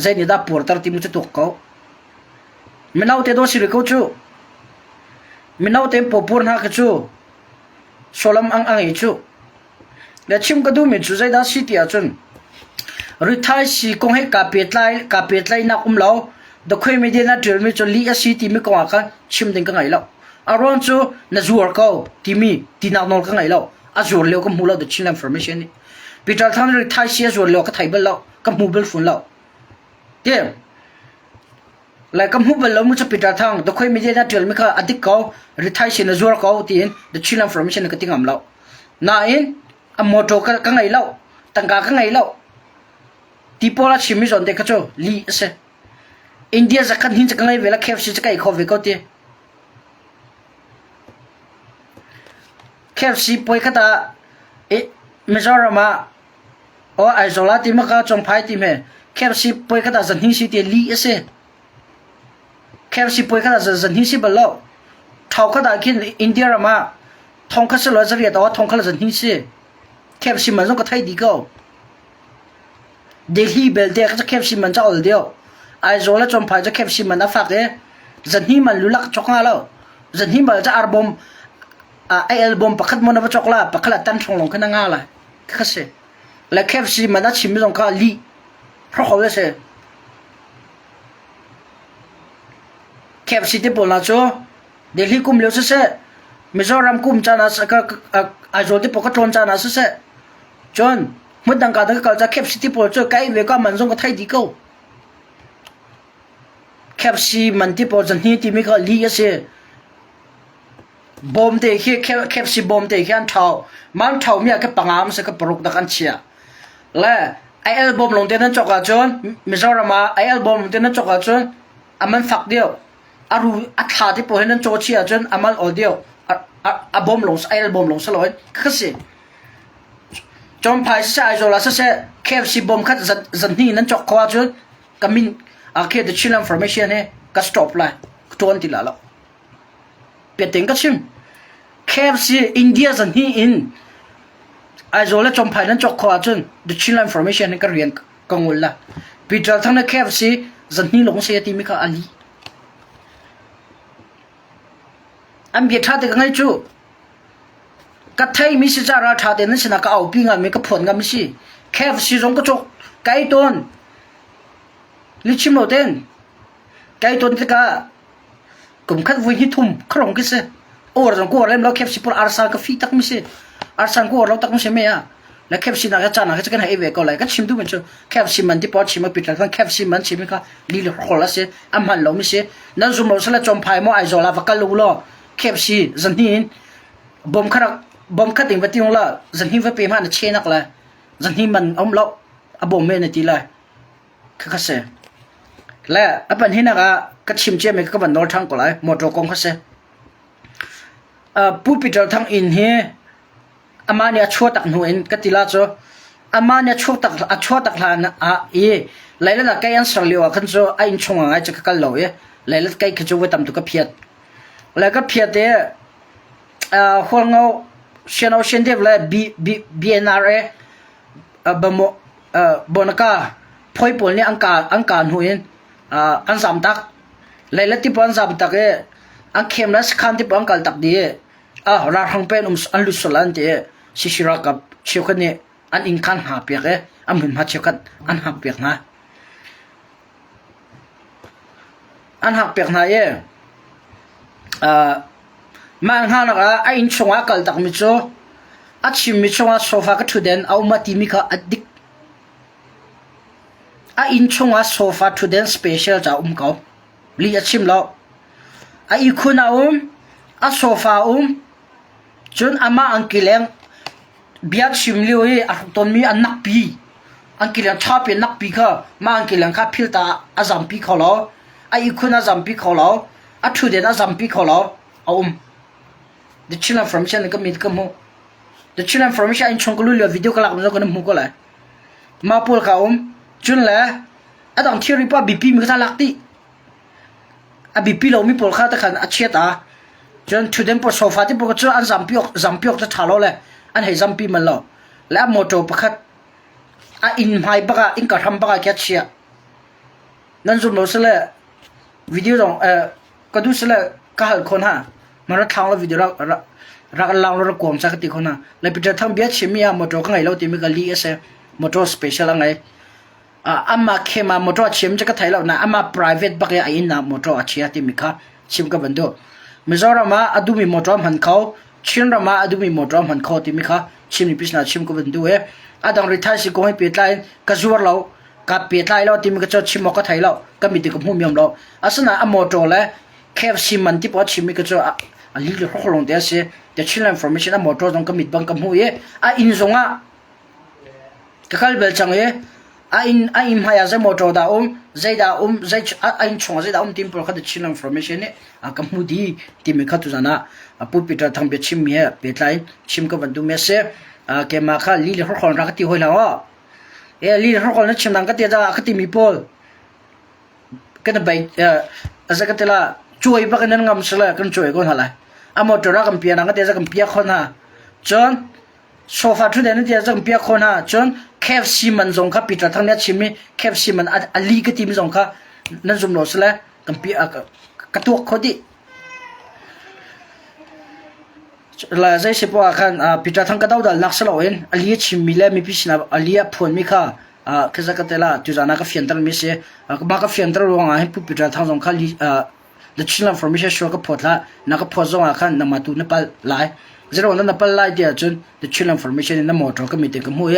zeni da por tar ti mu chu tok ko menau te do sir ko chu menau te po pur na ka chu solam ang ai chu le chim ka du mi chu zai da city a chun rithai si kong he ka pet lai na lo the khoi mi de na drill mi chu li a city mi ko ka chim ding ka ngai lo aron chu na zuar ko ti mi ti na nol ka ngai lo a zur leo ka mu lo the chin information ni pital tham rithai si zur leo ka thai bel lo ka mu bel fun lo ye lai ka mu bel lo mu chu pital thang the khoi mi de na drill mi ka adik ko rithai si na zur ko tin the chin information ka tingam lo na in a moto ka ngai lo tangka ka ngai lo tipola chimi zon de ka cho li se india zakan hin cha ngai vela khef si cha kai kho ve ko ti khef si poi ka ta e mezorama o aizola ti ma ka chong phai ti me khef si poi ka ta zan hin si ti li se khef si poi ka ta zan hin si balo thau ka da kin india rama thong ka se lo zari da thong ka zan hin si khef si man zo ka thai di ko Delhi bel de ka khep si man cha ol dio ai zola chom phai cha khep si man na fak de zan hi man lulak chokna lo zan hi mal cha arbom ai album pakhat mon ba chokla pakhala tan thong long khana nga la khase la khep si man na chim jong ka li ro kho le se khep si de pol na cho Delhi kum le se Mizoram kum cha na ka ai zol de pakhat thon cha na se John mud dang ka da ka cha khep city por cho kai ve ka man jong ka thai di ko khep si man ti por jan hi ti mi ka li ase bom te khep si bom te khan thau man thau mi ka pangam se ka paruk da kan chia la ai album long te nan choka chon Mizorama ai album te nan choka chon aman fak dio aru atha ti po henan cho chia chon amal audio a bom long ai album long saloi khase chom phai sai zo la se KFC bom khat zan ni nan chok khwa chu kamin a ke the chillam information he ka stop la ton ti la lo pe teng ka chim KFC India zan hi in ai zo la chom phai nan chok khwa chu the chillam information ka rian kangul la pital thang na KFC zan ni long se ti mi ka ali am ge tha de ngai chu ka thai mi si cha ra tha de na sina ka au pi nga mi ka phon nga mi si khef si jong ka chok kai ton li chim lo den kai ton te ka kum khat vui hi thum khrong ki se or jong ko lem lo khef si por arsa ka fi tak mi se arsan ko lo tak mi se me ya และแคบซีนาก็จานะก็จะกันให้เวก็เลยก็ชิมดูมันจะแคบซีมันที่ปอชิมมาปิดแล้วแคบซีมันชิมก็ลีลคนละเสียอันมันเราไม่เสียนั่นสมมติเราจมพายมอไอโซลาฟักกันลูล้อแคบซีจันหินบอมขัดติงไปที่นู่นละจันหินว่าเป็นมันเชนักเลยจันหินมันอมเราอบอมเมนตีเลยก็เสียและอันเป็นที่นักก็ชิมเจมันก็มันนอทั้งก็เลยมอตรกงก็เสียผู้ปิดเราทั้งอินเฮอามาเนี่ยชั่วตักหนูเองก็ติลาจ้ะอามาเนี่ยชั่วตักลานเลยละนักการสั่งเลี้ยวกันจ้ะไอ้ชงอะไรจะกันเลยเลยละการขจรไว้ทำตัวก็เพียดแล้วก็เพียดเหัวเงาเชียนเอาเชียนเดียบเลย BNRA บนก้าพอยปุ่นเนี่ยอังการหนูเองอันสามตักเลยละที่ปอนสามตักอันเข้มแล้วสคันที่ปอนกัลตักดีราทังเป็นอันลุสลันเตะชิชิรักกับเชี่ยวกันเนี่ยอันอินคันหาเปียกอันเหมือนมาเชี่ยวกันอันหาเปียกนะอันหาเปียกนะมาหานักไอ้อินชงอากัลตักมิโซอัดชิมมิโซอาโซฟาก็ทุเดนเอามาตีมิกาอัดดิกไอ้อินชงอาโซฟาทุเดนสเปเชียลจะเขาลีอัดชิมแล้วไอ้คุณอาโซฟาจนอามาอังกิเลงเบียดชิมเลี้ยวตอนมีอันนักปีอังกิเลงชอบเป็นนักปีค่ะมาอังกิเลงข้าพิลตาอาจัมปีเขาแล้วไอ้คุณอาจัมปีเขาแล้วอัดทุเดนอาจัมปีเขาแล้วThe children from Chinaก็มีก็มู The children from China อินชงก็รู้เรื่องวิดีโอก็หลักมันก็น้ำมูก็เลยมาพูดเขาจนแล้วไอ้ตอนที่ริบว่าบีพีมีก็ท่าลักตีบีพีเรามีพูดเขาแต่ขันอาเชียตาจนทุเดนปวดโซฟาที่ปวดจะอันจัมปีออกจะถ่าเราเลยอันให้จัมปีมันเราแล้วมอโตประคัดอินไฮบักอินกระทำบักแค่เชียนั่นสุดเราสิเลยวิดีโอตรงก็ดูสิเลยก็หันคนฮะมันรักทางเราวิดีโอรักเราเรากวงสักทีคนน่ะเลยไปเจอทำเบียดชิมีมอโตก็ไงเราตีมีกันลีเอสมอโตสเปเชียลไงอามาเข้มามอโตชิมจะก็ไทยเรานะอามา private บักไอ้น่ะมอโตเชียตีมีค่ะชิมก็บันดูมิจฉามาอดูมีมอโตมันเขาชิมมาอดูมีมอโตมันเขาตีมีค่ะชิมนี่พิษนะชิมก็บันดูดังริท้ายสิโกให้เปียดไล่ก็ชัวร์เรากับเปียดไล่เราตีมีก็จะชิมมอก็ไทยเราก็มีติกับหูมีมเราสนะมอโตเลยแค่ชิมมันที่พอชิมมีก็จะอันนี้เราขอลงเดี๋ยวสิเดี๋ยวชิลล์ information มอโตต้องก็มีบังกับหูอินซงก็คัลเบลจังอินหายาจะมอโตดาใจดาใจอินชงใจดาทีมพอเขาจะชิลล์ information กับหูดีทีมเขาตุจานะปุ๊บปีเราทำเบียชิมมีเบียดไลน์ชิมก็บันดูเมสเซ่แกมาค่ะลีเราขอรักที่หัวเราลีเราขอนั้นชิมดังก็เดี๋ยวจะก็ทีมีพอลก็จะไปอาจจะก็เดี๋ยวละช่วยปักนั้นงามสุดเลยกันช่วยคนอะไรมอโตรักกันเปียนังก็เดี๋ยวจะกันเปียคนฮะจนโซฟาทุเดนเดี๋ยวจะกันเปียคนฮะจนแคฟซีมันส่งข้าปิดทั้งนี้ชิมมีแคฟซีมันอันลีก็ทีมส่งข้านั่นสมรสเลยกันเปียกระตุกเขาดิแล้วใจสิบว่ากันปิดทั้งกระดาวดัลนักสลาวเองอันลีชิมมีแล้วมีพิชนาอันลีพวนมีค่ะคือจะก็เดี๋ยวละจุดนั้นก็เฟียนตร์มีเสียมาก็เฟียนตร์ลงให้ผู้ปิดทั้งส่งข้าลีThe children from Malaysia show ก็พอดละนักพอดส่งอาคันนำมาตูนับไล่จะรู้ว่านับไล่เดียวจน The children from Malaysia นี่นำมอเตอร์ก็มีแต่ก็มัว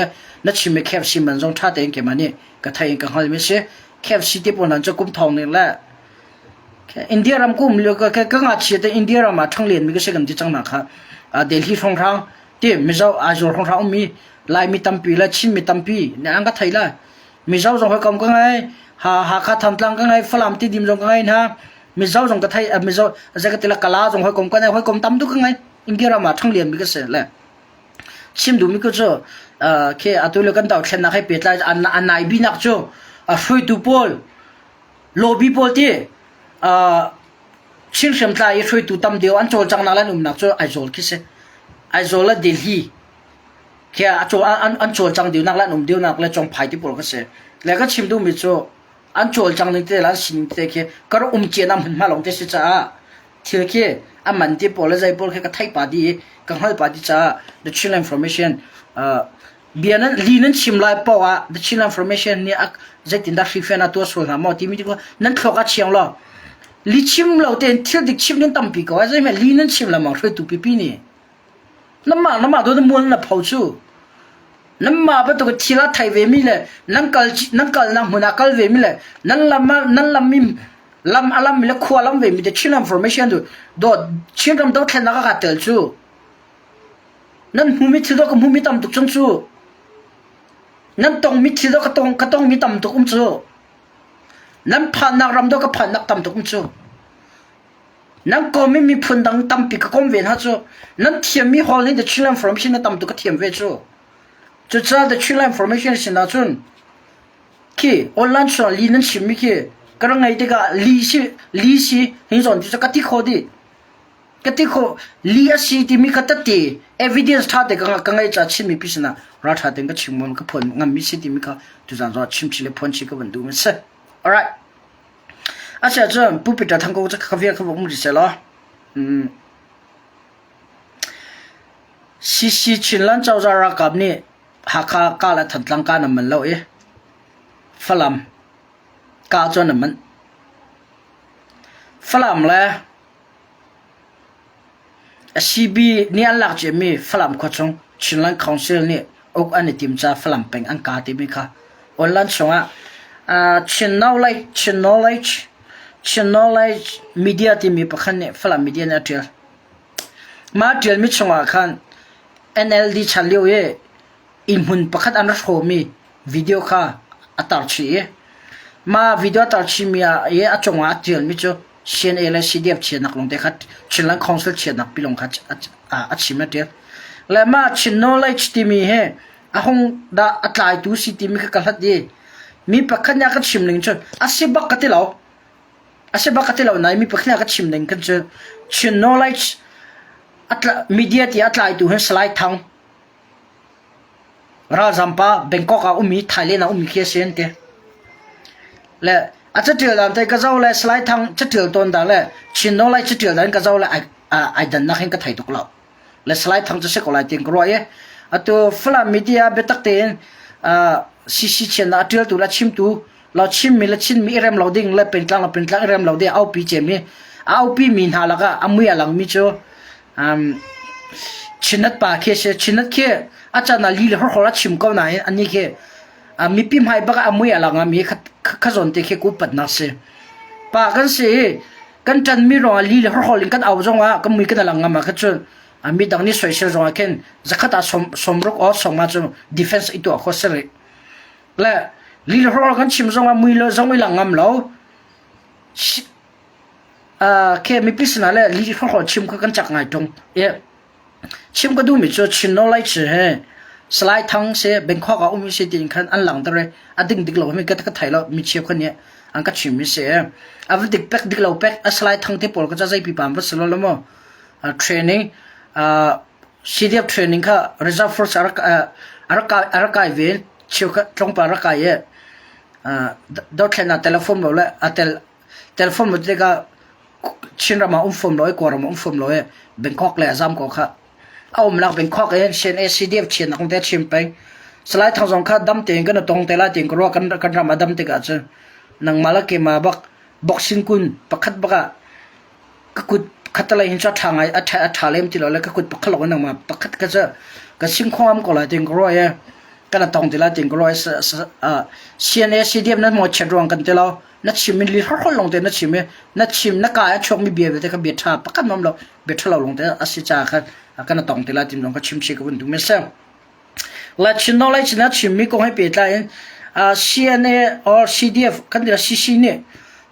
นัดชิมไม่แคบชิมมันส่งท่าแต่เองแกมันนี่ก็ไทยเองก็หันไม่เสียแคบชิที่ปนนั้นจะกุมทองนี่แหละอินเดียรำกุมเลี้ยก็งัดเชียแต่อินเดียรำมาทั้งเรียนมีก็เชื่อกันที่จังหนักค่ะเดลฮีทองทางที่มิเจ้าอาจูทองทางมีลายมีตั้มปีและชิมมีตั้มปีเนี่ยอันก็ไทยละมิเจ้าส่งให้กำก็ไงหาข้าทำตังก็ไงฝรั่งที่ดิมส่งก็ไงนะมิเจ้าส่งก็ไทยมิเจ้าจะก็ติละกะลาส่งให้กำก็ไงให้กำตั้มทุกไงอินเดียรำมาทั้งเรียนมีก็เสียแหละชิมดูมีก็เจอแค่อัตุลกันดาวเช่นนักให้เปิดไลน์อันไหนบินักเจอช่วยดูโพลโลบีโพลที่ชิงเสมตายช่วยดูตั้มเดียวอันโจลจังนั่นแหละนุ่มนักเจอไอโจลคิดเสียไอโจลและเดลฮีแค่อันโจลจังเดียวนักและนุ่มเดียวนักและจงไพ่ที่โพลก็เสียแล้วก็ชิมดูมิเจ้าอันโจลจังนึงเตลันสินเตะแค่ก็เจียนำมันมาลงเตสิจ้าเที่ยวแค่อันมันที่โพลและใจโพลแค่ก็ไทยปาดีกังหัลปาดีจ้า the children information เบียนั้นลีนั้นชิมไล่ป่าว the children information เนี่ยใจติดดักฟีเฟน่าตัวสวยงามที่มีที่ว่านั้นเขาก็เชียงล้อลีชิมเราเต็นเที่ยวดิชิมนั้นตั้มปีก็ว่าใจไหมลีนั้นชิมละมั่งช่วยตุปีปีนี่น้ำมันโดนม้วนน่ะเผาชู nan ma ba to thila thai ve mi le nan kal na huna kal ve mi le nan lam mi lam alam mi le khwa lam ve mi de chin information do chin ram do thena ka tel chu nan hu mi thido ka hu mi tam tuk chung chu nan tong mi thido ka tong mi tam tuk chu nan phan nak ram do ka phan nak tam tuk chu nan ko mi phun dang tam pi ka kom ven ha chu nan thiam mi hol ni de chin information na tam tuk ka thiam ve chu chu cha de chin information sin na chun ki online so li nan chim mi ki karang ngai de ga li si hin zon ti ka ti kho di katiko lia si ti mi katati evidence tha de ka ngai cha chimi pisna ra tha de ka chimon ka phon ngam mi si ti mi ka tu zan zo chim chile phon chi ka ban du me se alright acha jo pu pi ta thang ko cha ka via ka mu ri se lo si chin lan chau za ra kap ni ha kha ka la than tlang ka na man lo e falam ka cho na man falam la CB ni alak je mi falam ko chong chinlan council ni ok ani tim cha falam peng an ka ti mi kha online songa knowledge media ti mi pakhan ne falam media na tel ma tel mi chonga khan NLD chalio ye inhun pakhat an ro mi video kha atar chi ma video atar chi mi ye achonga tel mi cho CNL CDF chinak long te khat chinlan council chinak pilong khat achim na te la ma knowledge ti mi he ahong da atlai tu si ti mi ka khat di mi pakhan ya ka chimling chon asiba katilaw nai mi pakhan ya ka chimling kan che knowledge atla media ti atlai tu he slide thang ra zampa Bangkok a umi Thailand a umi ke sen te la acha til dam tai ka zaw le slide thang chatil ton da le chin no lai chatil dan ka zaw le ai dan na khen ka thai tok law le slide thang cha se ko lai ting ro ye ato fla media be tak ten cc chen na til tu la chim tu la chim mi la chin mi rem loading le pen tlang rem load de au pi che mi au pi min ha la ga amu ya lang mi cho chinat pa ke se chinat ke acha na li le ho la chim ko na ani ke mi pim hai ba amu ya lang mi khazon te khe ku pat na se pa kan se kan tan mi ro li le hol kan aw zonga kam mi kan lang ma kha chu ami dang ni social zonga ken zakata somrok o songma chu defense itu a khosere la li le hol kan chim zonga mi lo zong lang ngam lo ke mi pisna le li hol chim ka kan chak ngai tong e chim ka du mi chu chin no lai che he slide thang se Bangkok a umi se tin khan an lang tare ading dik lo mi ka ka thailo mi chep khan ne an ka chim mi se av dik pek dik lo pek a slide thang te pol ka jai pi pam ba selo lo mo training CDF training ka reserve force arka ven chiu ka tong pa arka ye do thena telephone lo le atel telephone mo te ka chinra ma fom lo ko ra ma fom lo ye Bangkok le azam ko kha au mlak Bangkok en sen CDF chen ang te chimpai slide thang jong kha dam te ngana tong te la ting ro kan ram adam te ka chu nang malake ma bak boxing kun pakhat baka ka kut khatala hin cha thangai a thalem ti lo la ka kut pakhalo nang ma pakhat ka cha ka sing khom ko la ting ro ye kana tong te la ting ro CNA CDF na mo chedrong kan te lo na chimin li hol long te na chime na chim na ka chok mi be te ka be tha pakhat mam lo be thalo long te asi cha kha kana tong te la tim long ka chim chi ka bun du me sa la chin knowledge na chim mi ko hai pe ta in CNA or CDF kan dira CC ne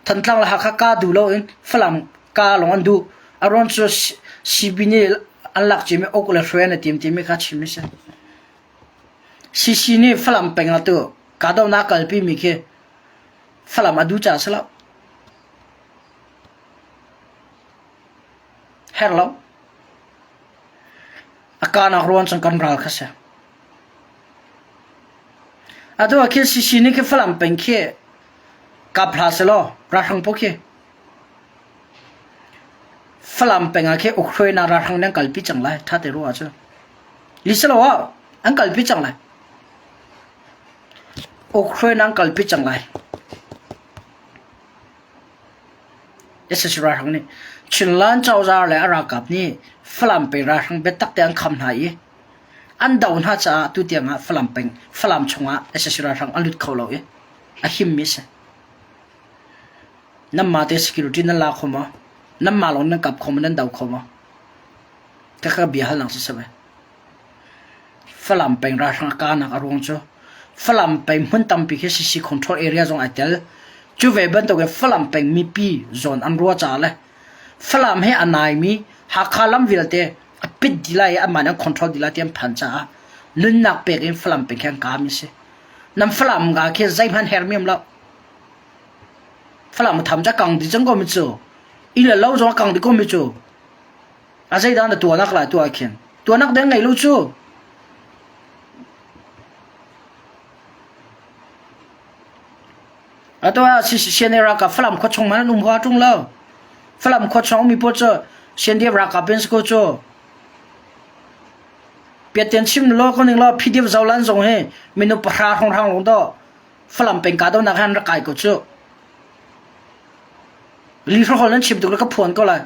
than tlang la ha ka du lo in flam ka long an du aron so CB ne anlak chi me okula friend tim mi ka chim mi sa CC ne flam peng la to ka do na kal pi mi ke flam adu cha sala hello akana ron sang kan ral khasa ado akil CC ne ke flam peng ke ka phlaselo ra thang po ke flam peng a ke okhroi na ra thang nang kalpi changlai tha te ro a chu liselo wa an kalpi changlai okhroi nang kalpi changlai ese ra thang ni chinlan chawzar le ara kap ni flam pe ra thang be tak te an kham nai อันดาวน์ฮะจ้าตุเตียงะฝรั่งเป็นฝรั่งชงะเอสสิราทังอันลุดเขาเราอะหิมมิสน้ำมาเตสกิรุตินั่นลาขมะน้ำมาลงนั่นกับขมนั่นดาวขมะแต่ก็เบียร์หลังสิสบายฝรั่งเป็นราชการนักอารมณ์จ้ะฝรั่งเป็นมันตั้มปีแค่สิคอนโทรลเอเรียตรงไอเทลจูเวบันตัวฝรั่งเป็นมีปีโซนอันรัวจ้าเลยฝรั่งให้อันไหนมีหากขาลัมวิลเตปิดดีไลอันมันคอนโทรลดีไลเตียมพันจ้านุ่นนักเป็นฝรั่งเป็นแข่งกามิสิน้ำฝรั่งกาแค่ใจพันเฮอร์มิมแล้วฝรั่งมันทำจากกังดิจังก็ไม่จู่อีเหล่าเราจากกังดิก็ไม่จู่อาศัยด้านตัวนักหลายตัวเขียนตัวนักเด้งไงรู้จู่ตัวเชียนรักกับฝรั่งขดชงมันนุ่มหัวจุงแล้วฝรั่งขดชงมีพอจะเชียนเดียรักกับเป็นสกุลจู่เปียเตียนชิมโลคนหนึ่งแล้วพี่เดียวจะลั่นส่งให้เมนูปลาของทางลงต่อฝรั่งเป็นการต้องนักหันรักไก่ก็จู่ลีฟคนนั้นชิมตัวแล้วก็พวนก็เลย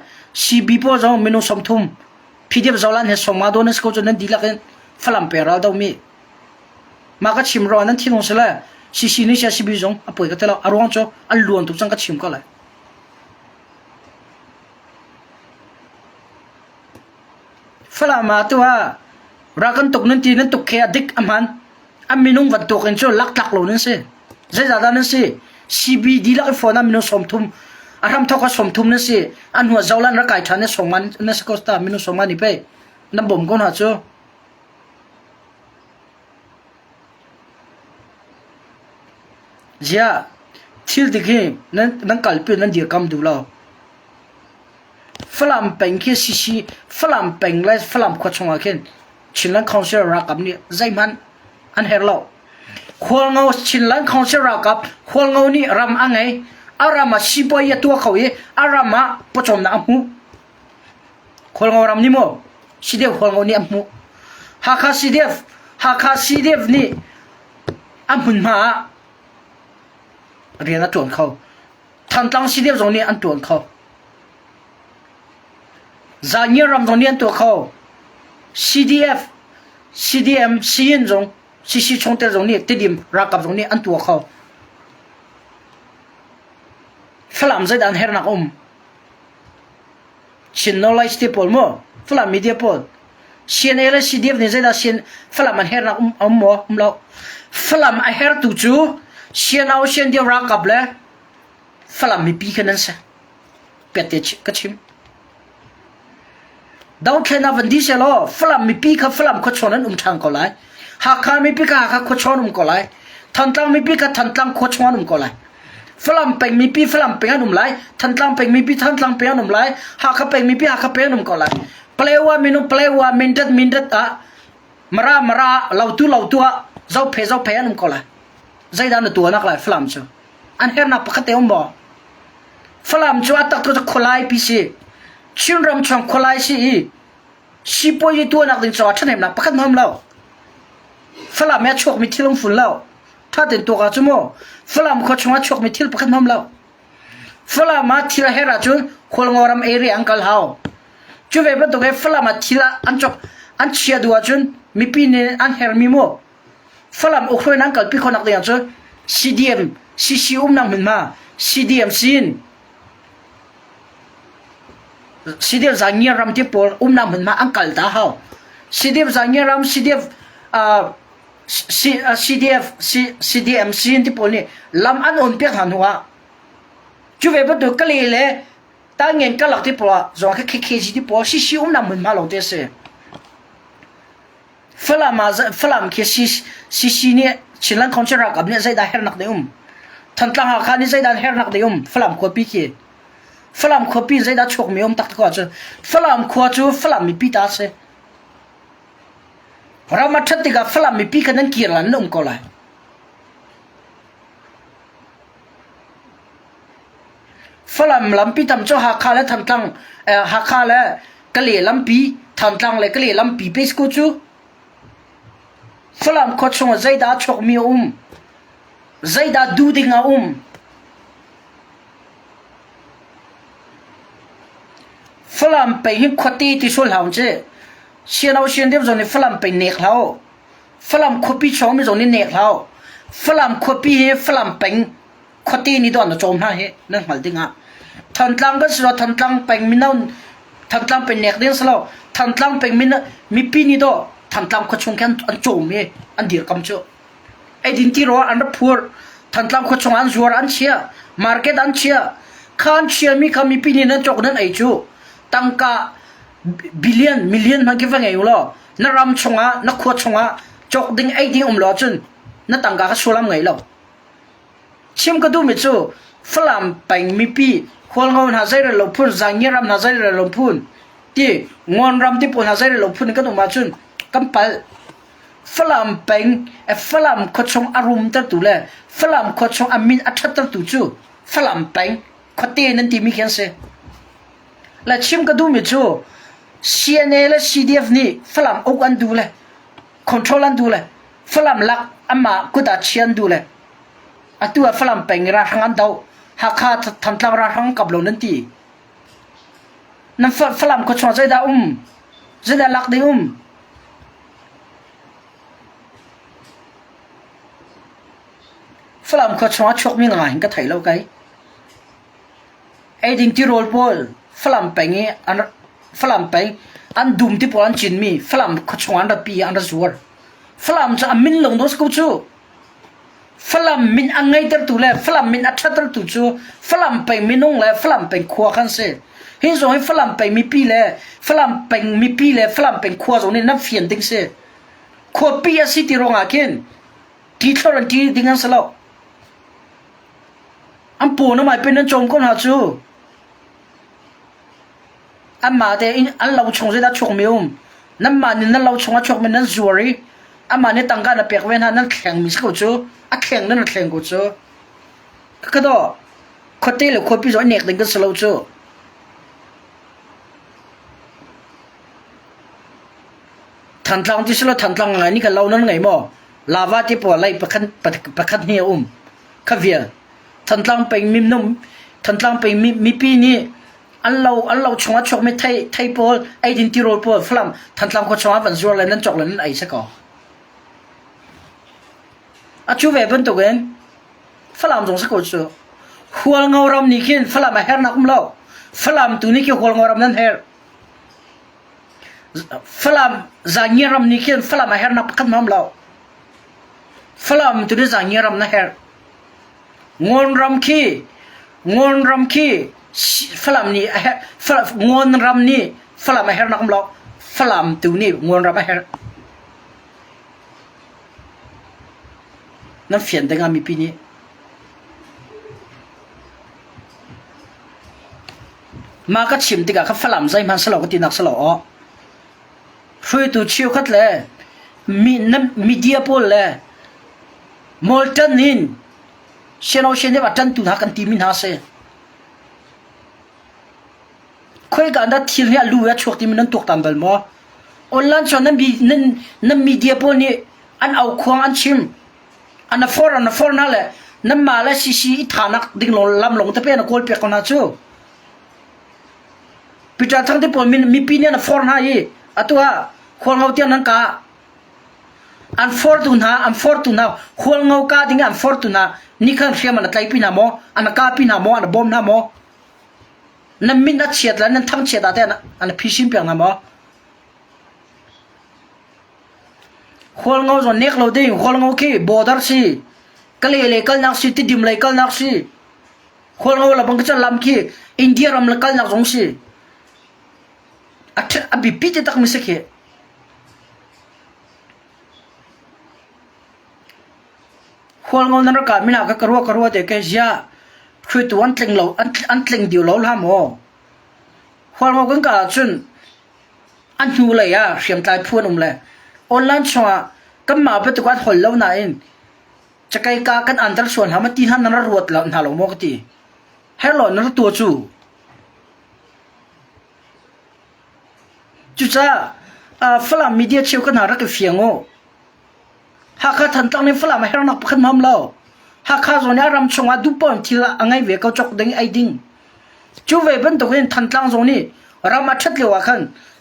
ซีบีพอจะเมนูสมทุมพี่เดียวจะลั่นให้ส่งมาโดนสกุลจนนั้นดีละกันฝรั่งเป็นเราต้องมีมาก็ชิมรอนั้นที่ลงเสร็จแล้วซีนี่ซีบีจงอ่ะป่วยก็เท่าอารมณ์จ้ะอันล้วนทุกสังกัดชิมก็เลยฝรั่งมาตัวรักกันตกนั่นทีนั้นตกแค่ดิกอันมันอันมีนุ่งวันตกกันจ้ะลักโลนั่นสิใจจะได้นั่นสิซีบีดีละก็ฟอนะมีนุ่งสมทุมอารมณ์ทอกสมทุมนั่นสิอันหัวเจ้าลันรักไก่ทันเนี่ยส่งมันนั่นสก็ตามีนุ่งส่งมันนี่ไปน้ำบ่มก้นหัวจ้ะเจ้าที่ดิคีนั่นกัลปีนั่นเดียร์คำดูแล้วฝรั่งเป็นแค่ซีฝรั่งเป็นและฝรั่งขวดชงอาเคนชิลลันคอนเสิร์ตรักกับนี่ใจมันอันเฮร์เราควงเอาชิลลันคอนเสิร์ตรักกับควงเอานี่รำอันไงอารามาชีบอยตัวเขาอารามาปจมนะอัมหูควงเอารำนี่มั้งซีเดียควงเอานี่อัมหูฮักคาซีเดียนี่อัมหุนมาเรียนอันตัวเขาทันตั้งซีเดียตรงนี้อันตัวเขาจานี่รำตรงนี้อันตัวเขา CDF CDM ซีนตรงซีชงเตตรงนี้ติดิมรักกับตรงนี้อันตัวเขาฝรั่งใจดันเฮร์นักชินโนไลส์ที่พอลมั้งฝรั่งมีเดียพอลเชียนเอเล CDF นี่ใจดันเชียนฝรั่งมันเฮร์นักมั้งเราฝรั่งไอเฮร์ตุจูเชียนเอาเชียนเดียวรักกับเลยฝรั่งมีปีกันนั่นสิเป็ดเด็กก็ชิมดาวแค่นั้นวันดีเสียแล้วฝรั่งมีปีกับฝรั่งขดชนนั้นทางก็เลยหากเขามีปีกับหากขดชนก็เลยทันตั้งมีปีกับทันตั้งขดชนก็เลยฝรั่งเป็นมีปีฝรั่งเป็นอันเลยทันตั้งเป็นมีปีทันตั้งเป็นอันเลยหากเขาเป็นมีปีหากเขาเป็นอันก็เลยเปลว่ามินดัดอ่ะมาราเราตัวเจ้าเพอันก็เลยใจด้านตัวนักเลยฝรั่งชัวอันเฮร์นักปกติบ่ฝรั่งชัวตักตัวคนไล่พิเศษชินรำชงคนไล่สิปอยตัวนักดินชัวฉันเห็นนักปกติน้อมแล้วฝรั่งแม่ชกมีที่ลงฝุ่นแล้วถ้าเดินตัวกันชั่วโมงฝรั่งเขาชงชกมีที่ปกติน้อมแล้วฝรั่งมาที่ละเฮร์จุนคนงอรำเอรีอังกัลฮาวจู่เว็บตัวฝรั่งมาที่ละอันชกอันเชียดัวจุนมีปีนอันเฮร์มีโมฝรั่งอุครนังกัลปีคนนักเรียนจ้ะ CDM ซีนังมันมา CDM ซีน CDM จางเงียรำที่ปอลนังมันมาอังกัลตาเฮา CDM จางเงียรำ CDM ซีนที่ปอลนี่ลำอันอุ่นเปียกหันหัวจู่เว็บตัวกะลีเลยตั้งเงินกะหลักที่ปอลจงแค่เคจีที่ปอลซีนังมันมาลงเตสฝรั่งแค่ซีเนี่ยชิลันคอนเสิร์ตกับเนี่ยใจได้เฮร์นักเดียมทันตั้งหาคันนี่ใจได้เฮร์นักเดียมฝรั่งขวบปีเกฝรั่งขวบปีใจได้ชกมีตักตะกอนจ้ะฝรั่งขวบจูฝรั่งมีปีตาเสเรามาทัดติกับฝรั่งมีปีกันนั่นกี่ล้านก็เลยฝรั่งลำปีทำจ้าหาคาและทันตั้งหาคาและกะเหลี่ยลำปีทันตั้งเลยกะเหลี่ยลำปีเปสกูจูฝรั่งขดชงใจดาชกมีใจดาดูดิงาฝรั่งไปหิ้งขวดตีที่สุดหางเจ้ เชียนเอาเชียนเดียบจนฝรั่งไปเนกเขาฝรั่งคบปีชงไม่จนนี่เนกเขาฝรั่งคบปีฝรั่งเป็นคตีนี่ตัวน่ะโจมหน้าเฮนั่นหมายถึงอ่ะทันตังก็สละทันตังเป็นมินเอาทันตังเป็นเนกเดียสละทันตังเป็นมินมีปีนี่ตัวทันตังก็ชงแค่อันโจมเฮอันเดียร์กำจัดไอ้ดินที่รออันรับพูดทันตังก็ชงอันจวดอันเชียมาร์เก็ตอันเชียข้านเชียมีคำมีปีนี่นั่นจกนั่นไอ้จูตั้งกะบิลเลียนมิลเลียนมากี่ฟังไงอยู่ล่ะนักรำชงอ่ะนักขวดชงอ่ะจกดิ้งไอ้ดิ้งล้อจนนักตั้งกะก็ชัวร์ไงล่ะชิมก็ดูไม่จูฝรั่งเป็นมีปีคนเขาหาใจเราพูดจากเงี้ยรำหาใจเราพูดที่งอนรำที่พูดหาใจเราพูดก็ต้องมาจนกำปั้ลฝรั่งเป็นฝรั่งขดชงอารมณ์ตั้งตัวเลยฝรั่งขดชงอามินอัจฉริยะตั้งตัวจูฝรั่งเป็นขดเตี้ยนั่นที่มีแค่เสียและชิมก็ดูไม่จู CNN และ CDF นี่ฝรั่งอกอันดูเลยคอนโทรลอันดูเลยฝรั่งลักอามากุดาเชียนดูเลยอะตัวฝรั่งเป็นราหังอันเดาหากขาดทำตามราหังกับเรานั่นทีนั่นฝรั่งก็ชอบใจดาใจดาลักได้ฝรั่งก็ชอบชกมีงานก็ถ่ายเราไกไอ้ดิ้งที่โรลบอลฝรั่งเป็นงี้อันฝรั่งเป็นอันดุมที่พออันจินมีฝรั่งก็ชอบอันดับปีอันดับสวยฝรั่งจะอันมินลงโดสกูจูฝรั่งมินอังไงเตอร์ตัวเลยฝรั่งมินอัจฉริยะตัวจูฝรั่งเป็นมินงเลยฝรั่งเป็นขวาขันเสียเห็นส่งให้ฝรั่งเป็นมีปีเลยฝรั่งเป็นมีปีเลยฝรั่งเป็นขวาส่งนี่นับเฟียนดิ้งเสียขวาปีอาศัยที่รองอาเคนที่ทอรันที่ดิ้งอันสลาวอันปูนไม่เป็นนั่นจงก้นหาจูอันมาเดอินอันเราชงจะได้ชงมิวนั่นมาเนี่ยนั่นเราชงชงมันนั่นจวรีอันมาเนี่ยตั้งการเปียกเว้นนั่นแข็งมิสกุจูอันแข็งนั่นแข็งกุจูก็ต้องคนเตะหรือคนพิจารณาเนี่ยดิ้งก็สลาวจูทันทางที่สลาวทันทางไงนี่ก็เรานั่นไงมั้งลาวาที่ปวดไหลประคันเหี้ยข้าเวียทันทางเป็นมิมนุ่มทันทางเป็นมีปีนี้อันเราชงชกไม่ไทยปอลไอ้ดินที่โรลปอลฝรั่งทันทางคนชงวันจวดเลยนั่นจกเลยนั่นไอ้สักก่ออาชูเวบันตัวเองฝรั่งจงสักคนชัวหัวเงารำนี่ขึ้นฝรั่งมาเฮร์นักมั้งเราฝรั่งตัวนี้คือหัวเงารำนั่นเฮร์ฝรั่งจางเงียรำนี่ขึ้นฝรั่งมาเฮร์นักกันมั้งเราฝรั่งตัวนี้จางเงียรำนั่นเฮร์งอนรำขี้ฝรั่งนี่งอนรำนี่ฝรั่งมาเฮร์นักมั้งเราฝรั่งตัวนี้งอนรำมาเฮร์นั่นเฟียนแต่งามีปีนี้มาก็ชิมติกะครับฝรั่งใจมันสลอกก็ตีนักสลอกช่วยตัวชิวขัดเลยมีเดียพูดเลยมอลตันนินเชนเอาเชนเนี่ยว่าจันตุนักกันตีมินหาเซ่คุยกันได้ทีนี้รู้ว่าช่วงที่มันนั่นตกตามกันมั้งออนไลน์ชนนั่นมีเดียพูดนี่อันเอาควงอันชิมอันนั้นฟอร์นั่นแหละนั่นมาแล้วซีฐานักดิ่งลงลำลงแต่เป็นนักโกลเปียกคนนั้นจู่พิจารณาทั้งที่ผมมีปีนี้นะฟอร์น่ะยี่อัตัวคนเอาเตียนนั่นกะอันฟอร์ตุน่าคนเอากะดิ่งอันฟอร์ตุน่านี่ข้างเสียมันอะไรปีน่ะมั้งอันนั้นกะปีน่ะมั้งอันนั้นบอมน่ะมั้งนั่นมินนัดเฉียดแล้วนั่นทั้งเฉียดแต่อันนั้นพิชิตเปียกน่ะมั้งคนเอาส่วนเน็กเราดิ้งคนเอาขี้บอดาร์สิก็เลยก็นักสิที่ดิมเลยก็นักสิคนเอาละบังก็จะลำขี้อินเดียรำเลยก็นักสงสิอับบิพิจิตรมิสเกคนเอานั่นรักมินาก็กรัวเด็กแก่ยาช่วยตัวอันเตลิงเราอันเตลิงเดียวเราละมั้งคนเอากันก็จุนอันดูเลยอ่ะเสียงใจพูดเลยออนไลน์ชัวก็มาเป็นตัวหอยเล่าไหนจะไกลกากันอันตรส่วนหามาตีหันนั้นรวดแล้วหาหลงมอกตีให้หล่อนนั้นตัวจู่จ้าฝรั่งมีเดียเชียวกันหารักเฟียงโง่หากข้าทันตั้งในฝรั่งมาให้เราหนักขึ้นมาแล้วหากข้าส่วนนี้รำชงว่าดูปอนทีละอังไงเวกเขาจกดึงไอ้ดิ้งจู่เวเป็นตัวเองทันตั้งส่วนนี้เรามาชัดเลยว่าขัน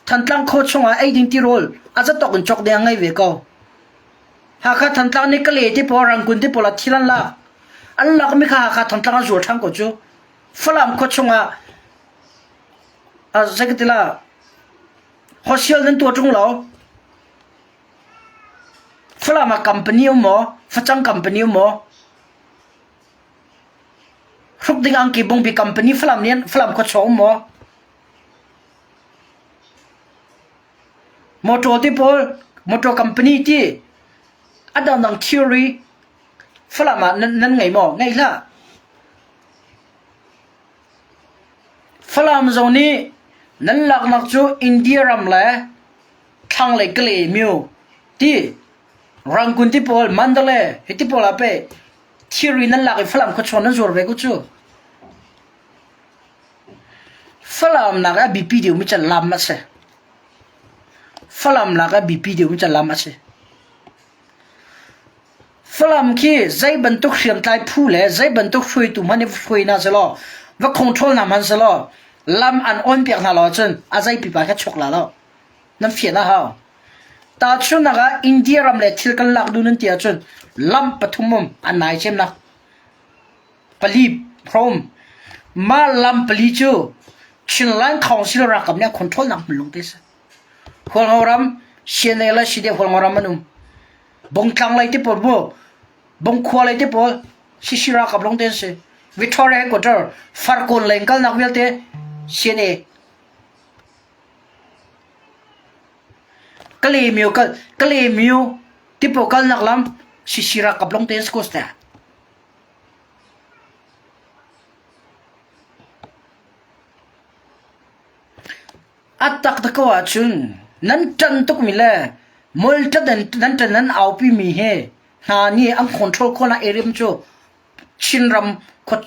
ทันตลังโคชงไอ้ดิงติโรลอาจจะตกกันจอกเดียงไงเวก็หากทันตลังนี่ก็เลยที่พอรังกุนที่พอละที่นั่นละอันละก็ไม่ค่ะหากทันตลังจวดทั้งก็จูฝรั่งโคชงสักทีละฮอสเชลนั้นตัวจงเราฝรั่งมาคัมพานีหมอฝรั่งคัมพานีหมอทุกดิ่งอังกฤษบงบีคัมพานีฝรั่งเนี่ยฝรั่งโคชงหมอมอเตอร์ที่พอมอเตอร์คัมพานีที่อันดังทีโอรีฝรั่งมานั่นไงหมอไงล่ะฝรั่งตรงนี้นั่นหลักนักจูอินเดียรำเลยทางเลยกลีมิวที่รังกุนที่พอมันดเลยที่พอละเป้ทีโอรีนั่นหลักฝรั่งเขาชวนนั่นจวดไปกูจูฝรั่งนักบีพีเดียวไม่จะล้ำมาเสียฝรั่งนักบีพีเดียวไม่จะล้ำมาเสียฝรั่งที่ใจบรรทุกเสียงไทยพูดเลยใจบรรทุกช่วยตัวมันนี่ช่วยน่าจะรอว่าคอนโทรลน่ะมันจะรอลำอันอ่อนเปียกน่ะรอจนอาใจปีปากแค่ชกแล้วนั่นเฟียนะฮะตาชุนนักอินเดียรำเล็ดที่กันหลักดูนั่นเตียจนลำปฐุมอันไหนเช่นนะปลีพร้อมมาลำปลีจูชินลันของสิลรักกับเนี่ยคอนโทรลน่ะมันลงเตสหัวงอรำเชียนเอลสิเดียหัวงอรำมันบงคลังเลยที่ปวดบัวบงขวาเลยที่ปวดชิรักกับลงเตสวิทอเรียก็เจอฟาร์กอนเลยกันนักเวลเตเชียนเอกลีมิวที่ปวดกันนักลำชิรักกับลงเตสก็สเตอัตตักตะกวาชุนนั้นจันตุกมิเลมุลตัดนั้นเอาปีมีเฮหานี่อังคอนโทรลคนละเอริมจูชินรำขด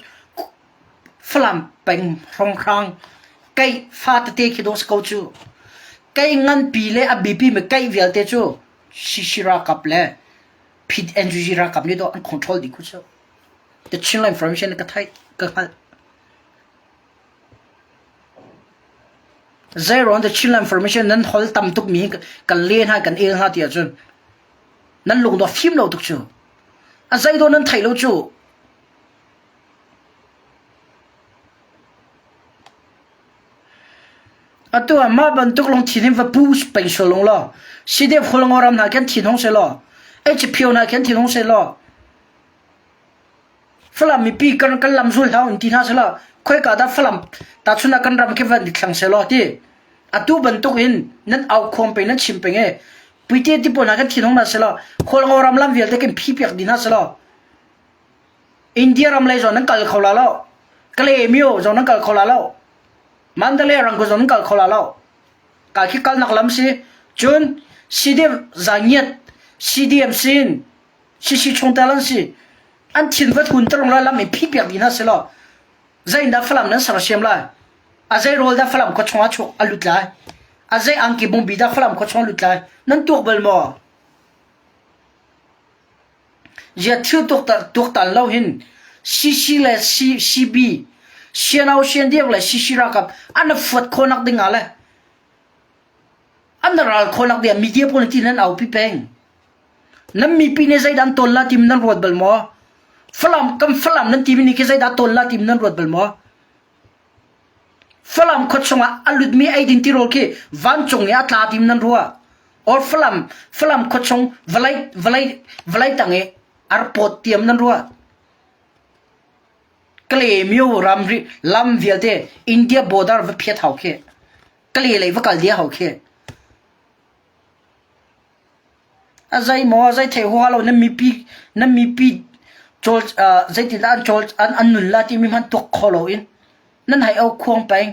ฝรั่งเป็นรองครางไก่ฟาตเตคิดองสกาวจูไก่งันปีเล่อบีพีไม่ไก่เวลเตจูชิรากับเล่พิดเอ็นจูรากับนี่ตัวอันคอนโทรลดีกุจูแต่ชินไลน์อินฟอร์เมชันก็ไทยก็ฮัลzero on the chill information nan hol tam tuk mi kan len ha kan el ha tia chun nan lung do phim lo tuk chu a zai do nan thai lo chu atu ma ban tuk long thin va pu pen so long lo si de kholong oram na kan thin hong se lo ai chi phio na kan thin hong se lo flam mi pi kan lam zul ha un tin ha se lo khoi ka da flam ta chuna kan ram ke van thlang se lo ti atu ban tuk in nan au khom pe nan chim pe nge puite ti pona kan thinong na se lo khol ngoram lam vel te ken phi pek dina se lo india ram lai zo nan kal khola lo kale mio zo nan kal khola lo mandale rang go zo nan kal khola lo ka ki kal nak lam si chun sidem zanyet cdm sin si chongtalan si an thin va thun tarong la lam mi phi pek dina se lo zai da flam nan sar shem la azai rol da flam ko chwa chu alut la azai angki bong bi da flam ko chwa lut la nan tok bel mo ya thu tok tan lo hin si la cb sianau sian dia la si ra kap an fot khonak dinga la an ral khonak dia media politin nan au pi peng nam mi pi ne zai dan ton la tim nan rot bel mo flam nan tim ni ke zai da ton la tim nan rot bel mo flam khot songa alut mi ai din ti rol ke van chong ya tla tim nan ruwa or flam khot song valai tange ar pot tiam nan ruwa kle mio lam vialte india border va phet hau ke kle le va kal dia hau ke azai mo azai the ho lo na mi pi chol zai ti dan chol an nun la ti mi man tok kholo in nan hai au khong pai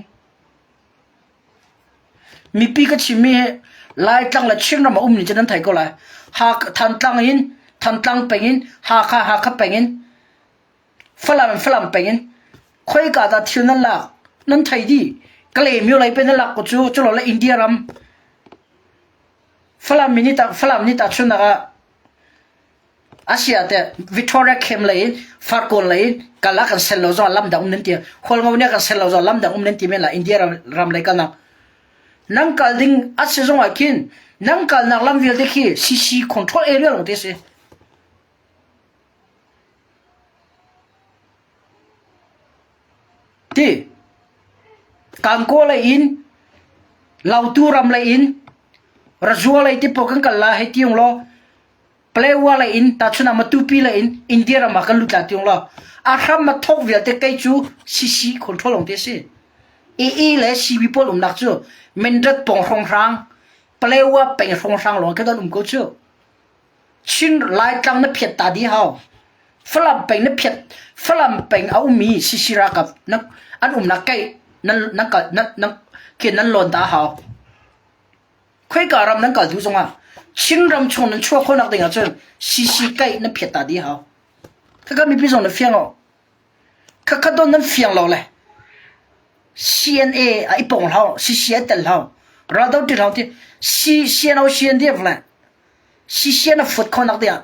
mi pi ka chi mi lai tlang la ching na ma ni chen nan thai ko la ha than tlang pengin ha kha pengin flam pengin khoi ka da thil nan la nan thai di kale mi lai pe na la ko chu lo la india ram flam ni ta chuna ga asia te victoria kem lai farkon lai kala kan sel lo zo lam da nan ti khol ngau ne kan sel lo zo lam da nan ti me la india ram lai kana นังกัลดิงอัศจงอาคินนังกัลนักลำเวียดคีซีคอนโทรลเอเรียลงเตสิที่การโกเลยอินลาวตูรำเลยอินรัจวเลยที่พวกกันลาให้ที่ยงล้อเปลวเลยอินตัดชนะมาตูปีเลยอินเดียรามากันลุตัดที่ยงล้ออาคำมาทกเวียดใกล้จูซีคอนโทรลงเตสิเลยซีวิปอลนักจูมันจะปองรงรังเปลวเป็นรงรังหลงก็ต้องกูจูชินไล่จังนับเพียรตาดีเฮาฝรั่งเป็นนับเพียรฝรั่งเป็นเอามีซีรักกับนักอันนักไก่นักเขียนนั้นหล่นตาเฮาค่อยการำนั้นก็ดูสงอ่ะชินรำชงนั้นชั่วคนนักเด็กจนซีไก่นับเพียรตาดีเฮาถ้าก็มีพี่ส่งนั้นเฟียงเราข้าโดนนั้นเฟียงเราเลย CNA ไอ้ปงเราซีเต็มเราเราต้องติดเราที่ซีเอาCND ฝรั่งซีน่ะฟุตคนนักเดีย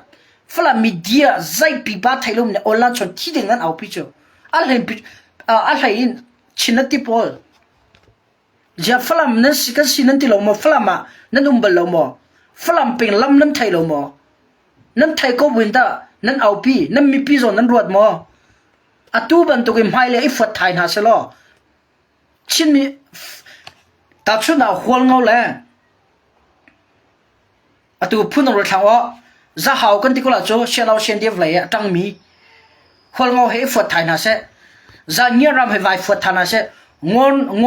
ฝรั่งมีเดียใจปีบาไทยลมเนี่ยออนไลน์ชนที่เด็กนั้นเอาไปจูอะไรชินติปอลจะฝรั่งนั้นสิกันสินั้นที่เราโมฝรั่งมานั้นบลเราโมฝรั่งเป็นลำนั้นไทยเราโมนั้นไทยก็วินด้านั้นเอาปีนั้นมีปีส่วนนั้นรวดโมตู้บันตุกิมไฮเลยไอ้ฟุตไทยนะสิล่ะชินมีตัดชุดหน้าหัวเงาเลยตู้พูดตรงๆทางว่าจะหากันที่กุลาโจเชนเอาเชนเดียบเลยตั้งมีหัวเงาให้ฟุตไทยนะสิจะเงียรำให้ไว้ฟุตไทยนะสิง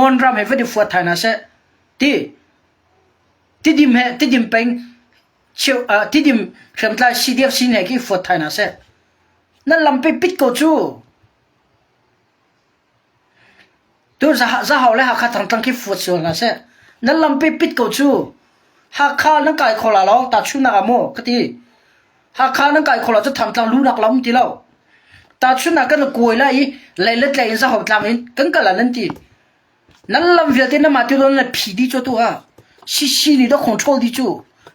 อนรำให้ไว้ฟุตไทยนะสิที่ดิมเป็นเชื่อที่ดิมเชื่อมต่อซีเดียบสินให้กี่ฟุตไทยนะสินั่นลำไปปิดกูจูตัวจะหาเลยหาข้าตั้งกี่ฟุตส่วนนะสินั่นลำไปปิดกูจูหาข้านั่งไก่คนละล้อตัดชุนนักโมก็ที่หาข้านั่งไก่คนละจะทำตั้งรู้นักล้ำที่เราตัดชุนนักกันกวยเลยเลยเล็ดเลยจะหาทำเองกันละนั่นที่นั่นลำเวียดนั่นมาที่เราเนี่ยผีดีจูตัวซีนี่ต้องควบคุมดีจู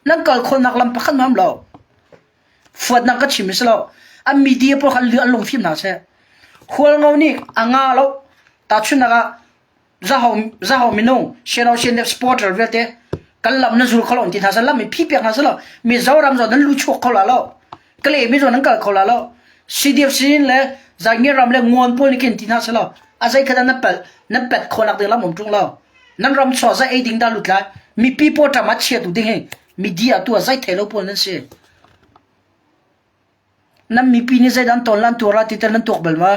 นั่นไก่คนนักล้ำพักน้ำเราฟัดนักก็ชิมสิเรามีดีพวกเขาเลือดลงฟิล์มนะใช่หัวเงานี่อ่างเราตัดชุนนักจะหาไม่นุ่งเชนเอาเชนเดฟสปอร์ตเวียดกันลำนั้นสุดเขาหลงที่ท่าสลับมีพี่เปียกนะสลับมีเจ้ารำจอนั้นลุชกเขาละแล้วก็เลยมีจอนั้นก็เขาละแล้วซีเดียบซีนเลยจากนี้รำเลยงวนปุ่นกินที่ท่าสลับอาศัยขนาดนั้นเป็ดคนนักเดินลำมุมตรงแล้วนั้นรำชอจะไอ้ดิ่งดาลุดละมีพี่ปวดทำมาเชียร์ตัวดิ่งมีดีอ่ะตัวใจเทลปุ่นนั่นสินั้นมีพี่นี่ใจดันตอนลันตัวละที่แต่นั้นตัวเบลมา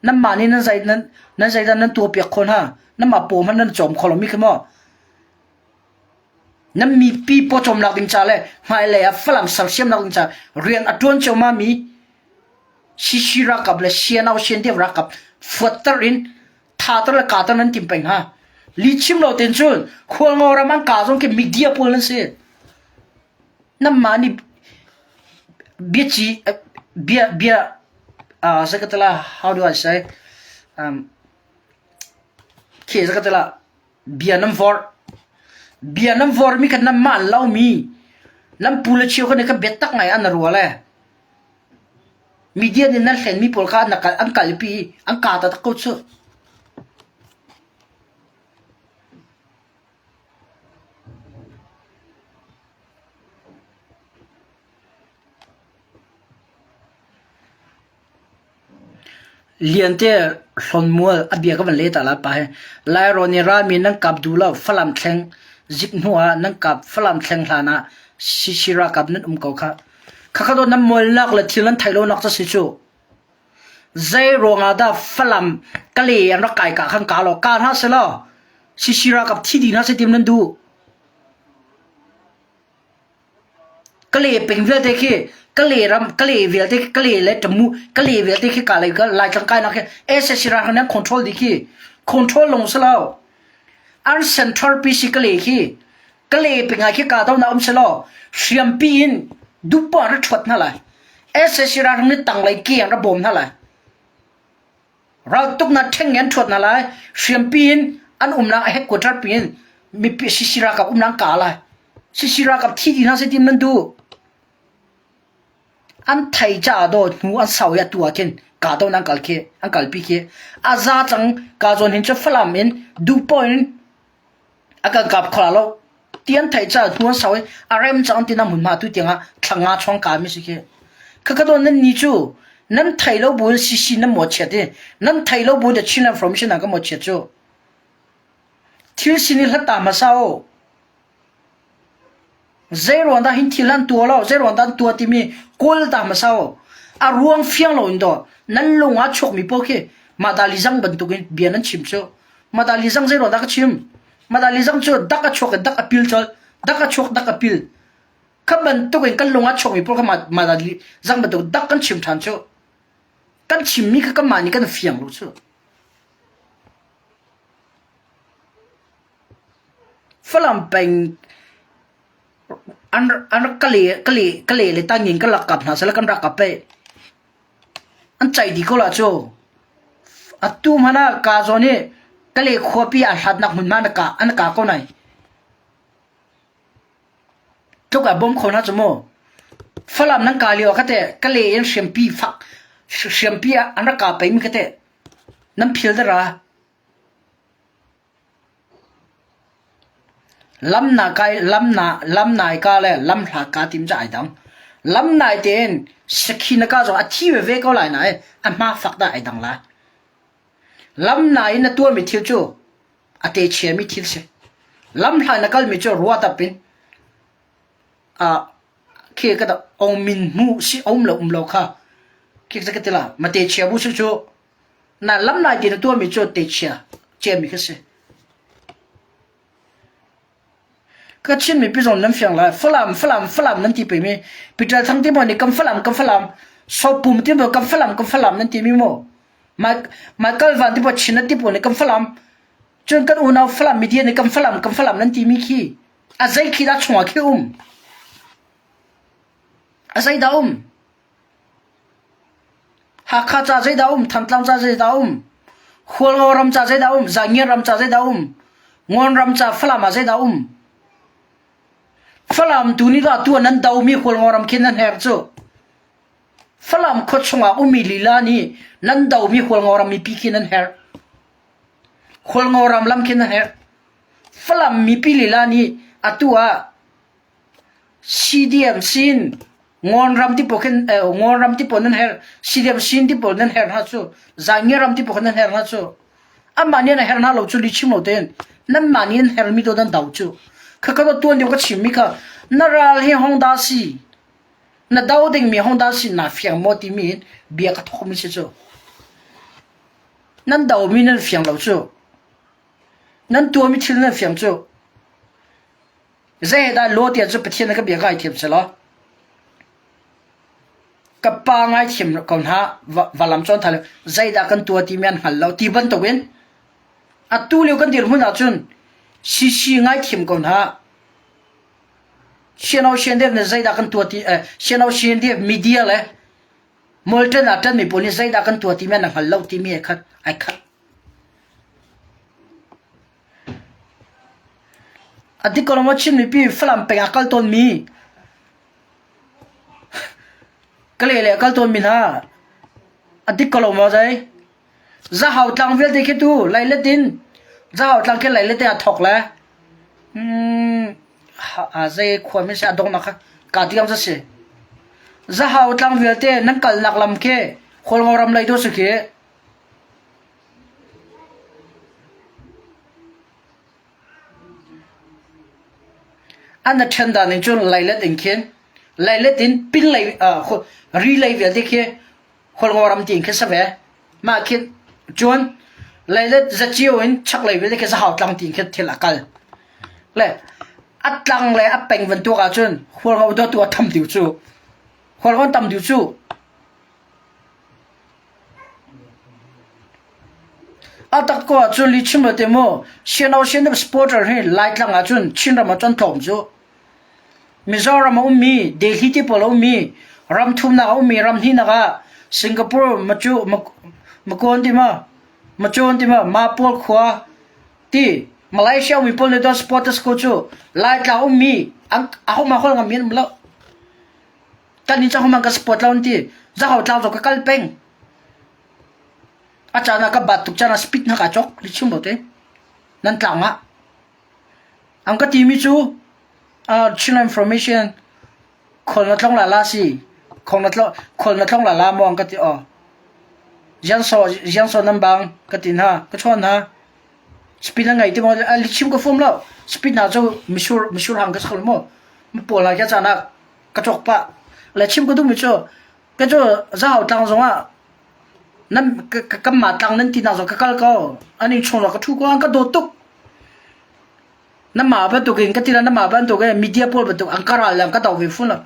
นั้นมานี่นั้นใจนั้นตัวเปียกคนฮะนั้นมาปูมันนั้นจมคอลมีขึ้นมานั่นมีปีพอจมนักดิงจ่าเลยไม่เลยฝรั่งสังเสียมนักดิงจ่าเรียนอัดวนเจ้ามามีชิรักกับเลยเชียนเอาเชียนเดียบรักกับฟัดตรินท่าตระกาตนั้นติมเป็นฮะลิชิมเราเต็นจุนควงเอารามันกาจงเก็บมีเดียพูนั่นสินั่นมานี่เบียจีเบียสักตละ how do I say เคสักตละเบียน้ำฟอร์เบียน้ำฟอร์มีกันน้ำมันเล่ามีน้ำปูเลเชียวกันเนี่ยก็เบ็ดตักไงอันรัวเลยมีเดียนี่นั่นเห็นมีปลกานักอันกัลปีอันกาตะตะกุศเลียนเตอสนมัวอเบียก็มันเละตาละไปไลโรนีรามีนั่งกับดูแล้วฝรั่งแข็งจิกหัวนั่งกับฝรั่งแข็งลานะชิรากับนั่นเขาข้าโดนน้ำมวยลักเลยที่นั่นไทยโลนักจะสิจูใจโรงอาดาฝรั่งกะเลยยังรักไก่กับข้างกาลการฮัสละชิรากับที่ดีน่าจะทีมนั้นดูกะเลยเป็นเวลเด็กกะเลยรำกะเลยเวลเด็กกะเลยเล็ดจมูกกะเลยเวลเด็กกะเลยก็ไล่จังไก่นักชิราคนนั้นควบคุมดีควบคุมลงสละอันเซ็นทรัลพีซิกะเลยเป็นไงที่กาตาวน้ำสละเชียมปีนดูปอนด์ชดนั่นแหละชิราคนนี้ตั้งไล่เกี่ยงระบบนั่นแหละเราตุกนัดเช่นเงี้ยชดนั่นแหละเชียมปีนอันนังเฮกกวดปีนมีชิรากับนังกาเลยชิรากับที่ดีน่าจะทีมนั้นดูอันไทยจ้าโดนหัวอันสาวยาตัวกินกาตาวนังกัลเคอันกัลปีเคอาซาจังกาจนเห็นจะฝรั่งเองดูปอนด์ aga gap khala tian thai cha thua sawi arem chang tin mun ma tu tinga thanga chong ka mi sike kakado nan ni chu nan thai lo bu si na mo che de nan thai lo bu de chin information ga mo che chu thil sini hata ma sao zero da hin thilan tu lo zero da tu ti mi kol ta ma sao a ruang fiang lo indo nan lo nga chok mi po ke madalizang ban tu gen bianan chim chu madalizang zero da ka chim madalizang chu daka chok daka pil chol daka chok daka pil kaban to gen kan longa chok mi por ka madalizang ban tu dak kan chim than chu kan chim mi ka mani kan fiang lo chu falam peng an kale le tangin ka lakap na sala kan rakap pe an chai di ko la chu atu mana ka zo ni kale khopi a hat nak mun man ka an ka ko nai to ka bom khona chmo falam nang ka liwa kate kale en shempi fak shempi an ka pe mi kate nam phil da ra lam nai ka le lam hla ka tim jai dang lam nai ten sakhina ka zo athi ve ko lai nai a ma fak da ai dang la lam nai na tu mi thil chu ate che mi thil se lam hla na kal mi chu ruwa ta pin a ke ka da ong min mu si om lo kha ke ka te la ma te che bu chu na lam nai ti na tu mi chu te che mi ka se ka chin mi pizon nan fiang la falam nan ti pe mi pitra thang ti mo ni kam falam so pum ti mo kam falam nan ti mi mo ma kal van ti po chin ti po ni kam falam chun kan una falam mi dia ni kam falam nan ti mi khi a zai khi da chwa khi a zai da ha kha cha zai da tham tlang cha zai da khol ram cha zai da zangir ram cha zai da ngon ram cha falam a zai da falam tu ni da tu nan dau mi khol ngoram khin nan her chu falam kho chunga umi lila ni nan dau mi khol ngoram mi pi khin nan her khol ngoram lam khin nan her falam mi pi lila ni atua cdm sin ngon ram ti pokhen ngon ram ti ponan her cdm sin ti ponan her ha chu zangir ram ti pokhen her ha chu amani na her na lo chu li chimo ten nan mani her mi do dan dau chu kakado tuan dia ka chimmi ka naral he hongda si na dauding mi hongda si na fiang moti mi bia ka thok mi chu nan daw mi nan fiang lo chu nan tu mi thil nan fiang chu zai da lo dia chu pathian ka bia ga thiam chalo ka pa ngai thim kon ha walam chon thal zai da kan tu ti men hal lo ti ban to wen atu le kan dir mun a chun si ngai thim kon ha shenau shende ne zaida kan tuati shenau shende media le molten atan mi poni zaida kan tuati men hal lo ti mi khat ai khat adi koloma chin mi pi flam pe akal ton mi kale le akal ton mi na adi koloma jai za hau tlang vel dekhe tu laile tin za hau tlang ke laile te a thok la a zai khwa mi sa dong na kha ka tiam sa se za hau tlang vel te nan kal nak lam ke khol ngoram lai do se ke an na thanda ni chun laile tin khen laile tin pin lai ri lai vel de ke khol ngoram tin ke sa ve ma khin chun laile za chiu in chak lai vel de ke za hau tlang tin ke thil akal le atlang le apeng van tu ka chun khol ngau do tu tham diu chu khol ngon tam diu chu atak ko chun li chim te mo shenau shen de sporter he light lang a chun chin ram chon thom chu mizoram ummi delhi ti polo ummi ram thum na ummi ram hi na ga singapore machu makon ti ma machon ti ma ma pol khwa ti Malaysia we pull the sporters coach light la ummi ang ako ma khol ngamin mlo tani cha homa ka sport la unti za haw tlaw ka kalpeng acha na ka batuk cha na speed na ka chok lichum bote nan tlanga อังกะตีมิจูchannel information คนละต้องละสิคนละต้องละมองกะติยังโซนันบังกะตินะกะชอนนะสปีดไงที่มอลิชิมก็ฟุมแล้วสปีดน่าจะมิชูหังกะสกลมมันปวดละแค่จานักกะจกปะและชิมก็ดูมิจูกะจูจะเอาตังจงอ่ะนั่นกะมาตังนั้นที่น่าจะกะกะลก็อันนี้ชงละกะทุกอันกะโดตุกนั่นมาเป็นตัวเองกะติละนั่นมาเป็นตัวเองมีเดียพอลเป็นตัวอังการอะไรกะตอกวิฟุนละ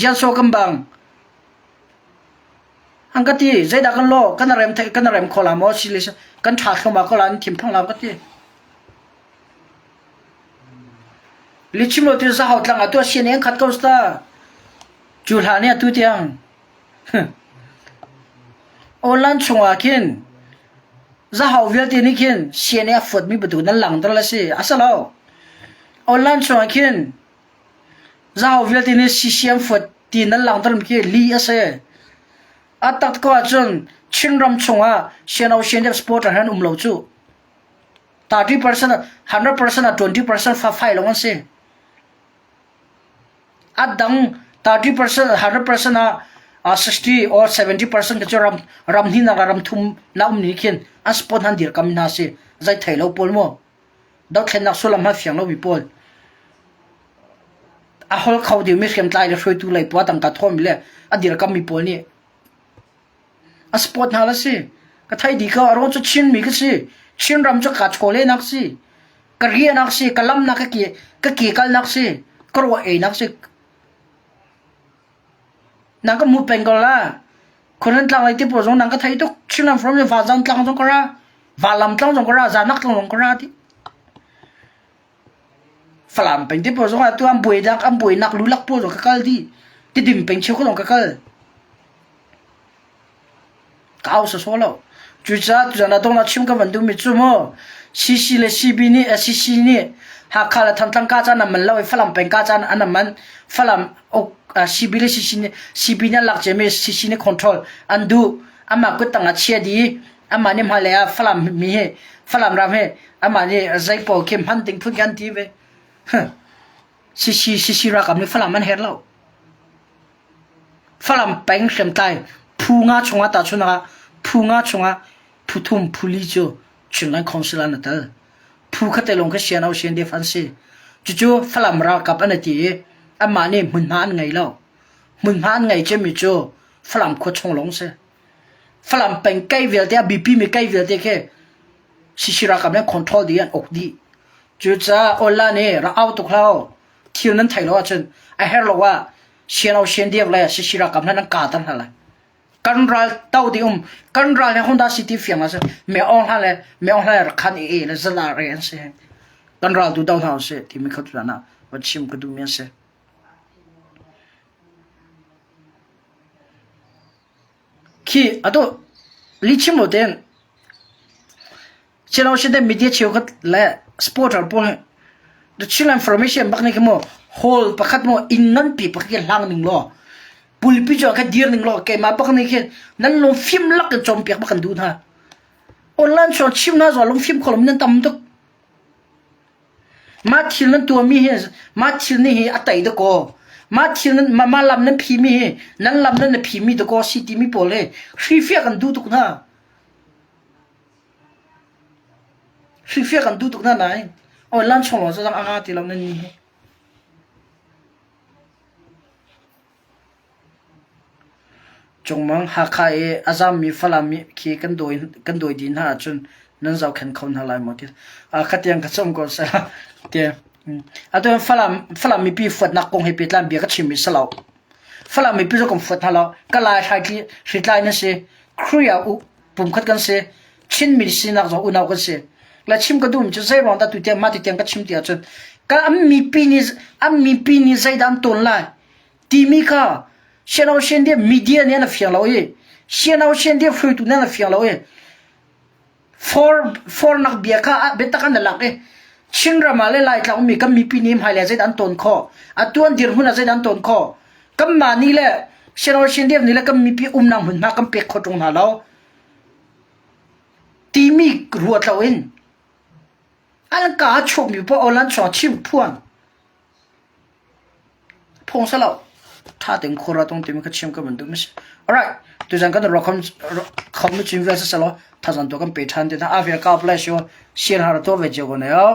ยังโซกันบังอังกะติใจดักกันโลกันเรมขอลามอสิลิสกันถาดเข้ามาก็ลานทิมทั้งลามกะติลิชิมโลติจะหาตังตัวเสียนเองขัดก็สตาจูลาเนี่ยตัวเตียงโอลันชงอาคินจะหาเวลตีนี่คินเสียนเนี่ยฝดมีประตูนั่นหลังตลอดสิอาศัยเราโอลันชงอาคินจะหาเวลตีนี่เสียนฝดตีนั่นหลังตลอดคินลีอาศัยอัตตัดก็จนชินรำชงอาเสียนเอาเสียนเด็กสปอร์ตหันเหลาจู30% 100% 20% ฟ้าไฟลงกันสิอัดดัง30% 100% 60 or 70% ก็จะรำนี่นะรำทุ่มน้ำนี่ขึ้นอันสปอนหันดีร์กำนาสิใจไทยเราปอลโม่ดอกเข็นนักสุลมาเฟียงเราวิปอลอาฮอลเขาเดียวไม่เข็มตายเลยช่วยตัวเลยปวดตั้งกระท่อมเลยอันดีร์กำมีปอลนี่อันสปอนหันละสิก็ไทยดีก็อารมณ์จะชินมีก็สิชินรำจะกัดโชเลนักสิกระเรียนักสิกระลำนักก็กี่กัลนักสิกระวัวเอนักสินังก็มูเป็นก็ละคนนั้นตั้งไอ้ที่ปวดตรงนังก็ไทยทุกชิ้นนั้นพร้อมจะฟ้าจังตั้งตรงก็ระฟ้าลำตั้งตรงก็ระจานักตั้งตรงก็ระที่ฝรั่งเป็นที่ปวดตรงตัวอันป่วยนักรู้ลักปวดตรงก็กัลที่ดิ่มเป็นเชี่ยวก็ตรงก็กัลก้าวสุดๆแล้วจุดจ้านั่นตรงนั้นชิมก็มันดูมิจุโม่ซีเลยซีบีนี่ซีนี่หากขาดทั้งก้าจานั่นมันเล่าไอ้ฝรั่งเป็นก้าจานอันนั้นมันฝรั่งอกซีบีเลยซีบีเนี่ยหลักจะมีซีนี่คอนโทรลอันดูอามาก็ตั้งเชียดีอามาเนี่ยมาเลยฝรั่งมีฝรั่งรำให้อามาเนี่ยใจปอเข้มพันติงพูดกันทีเว้ซีรักกับนี่ฝรั่งมันเห็นแล้วฝรั่งเป็นเข็มตายผู้งาชงอาตาชนะผู้งาชงอาผู้ทุ่มผู้ลิจูชุนลังคอนสุลานั่นเถอะผู้ขัดแต่ลงก็เชียนเอาเชียนเดฟันซีจู่ๆฝรั่งรักกับอันนี้อามาเนี่ยมึนหานไงแล้วมึนหานไงจะมีจู่ฝรั่งขวดชงลงเสียฝรั่งเป็นใกล้เวลเดียบีพีมีใกล้เวลเดียแค่ชิรักกับเนี่ยคอนโทรลดีอันอกดีจู่ๆโอลาเนี่ยเราเอาตุกเราที่นั้นไทยเราจนไอ้เฮร์เราว่าเชียนเอาเชียนเดียเลยชิรักกับนั้นกาตันอะไรกันรัลเต้าดิกันรัลเนี่ยฮอนด้าซิตี้เฟียงอะไรไม่ออนอะไรรักขันเอเลยจะลาเรียนเสียกันรัลดูดาวเท้าเสียที่ไม่เข้าใจนะว่าชิมก็ดูเมียเสียขี้อะตัวลิชิมโมเดนเชื่อเราเชื่อได้มีเดียเชื่อกันและสปอร์ตอัลปุ่นดูชิลอินฟอร์เมชันบักนี่ก็โม่โฮลปักขัดโม่อินนั่นปีปักยังล่างหนึ่งล้อปุลิปิจอแค่เดียร์หนึ่งล้อแกมาปักนี่แค่นั่นลงฟิล์มลักกันจอมเปียกปักกันดูนะออนไลน์ชอบชิมน่าจะลงฟิล์มคอลมนั่นตำตุกมาทิลนั่นตัวมีเฮมาทิลนี่เฮอัตไตตะโกมาทิลนั้นมาลำนั้นพีมีนั้นลำนั้นพีมีตะโกสิติมีโปเลฟีเฟียกันดูตุกนะฟีเฟียกันดูตุกนะนายออนไลน์ชอบเราจะตั้งอาติลำนั้นนี่จงมังหากใครอาจารย์มีฝรั่งมีขี้กันโดยดินหาจนนั่นเราแข่งคนหลายหมดที่ขัดยังกระส่งก่อนสิเดี๋ยวตัวฝรั่งมีปีฝัดนักกงให้ปิดลานเบียก็ชิมมิสลาวฝรั่งมีปีจะกงฝัดฮะเราก็ลายใช้ที่สิทธิ์ลายนั่นสิครูยาอุปุ่มขัดกันสิชินมีสินักจะอุณากันสิแล้วชิมก็ดูมันจะใช้รองตาตุเตียงมาตุเตียงก็ชิมเดียวจนก็มีปีนี้ใช้ดันต้นลายทีมีค่ะเช่นเอาเช่นเดียมีเดียเนี่ยนะเฟียงเราเองเช่นเอาเช่นเดียฟลุยตุเนี่ยนะเฟียงเราเองfor นักเบียร์ค่ะเบ็ดตะกันนั่นหลักเองชินรามาเลยไล่เรามีก็มีปีนี้หายเลยใจดันต้นคออัตัวนี้หุ่นใจดันต้นคอก็มานี่แหละเช่นเอาเช่นเดียนี่แหละก็มีปีนำหุ่นมาก็เปียกขดตรงหน้าเราทีมีรัวเราเอง อันกาชุมอยู่พอเอาลันชอชิมพวนพงซะแล้วถ้าถึงโคราตรงที่มันก็ชิมก็มันดูไม่ใช่ alright ตัวจังก็ต้องรอคอมมิชชั่นเวสซะแล้วถ้าจังตัวกันไปทันแต่ถ้าอาเฟียก้าวไปแล้วเชียร์หาตัวเวจกันเนาะ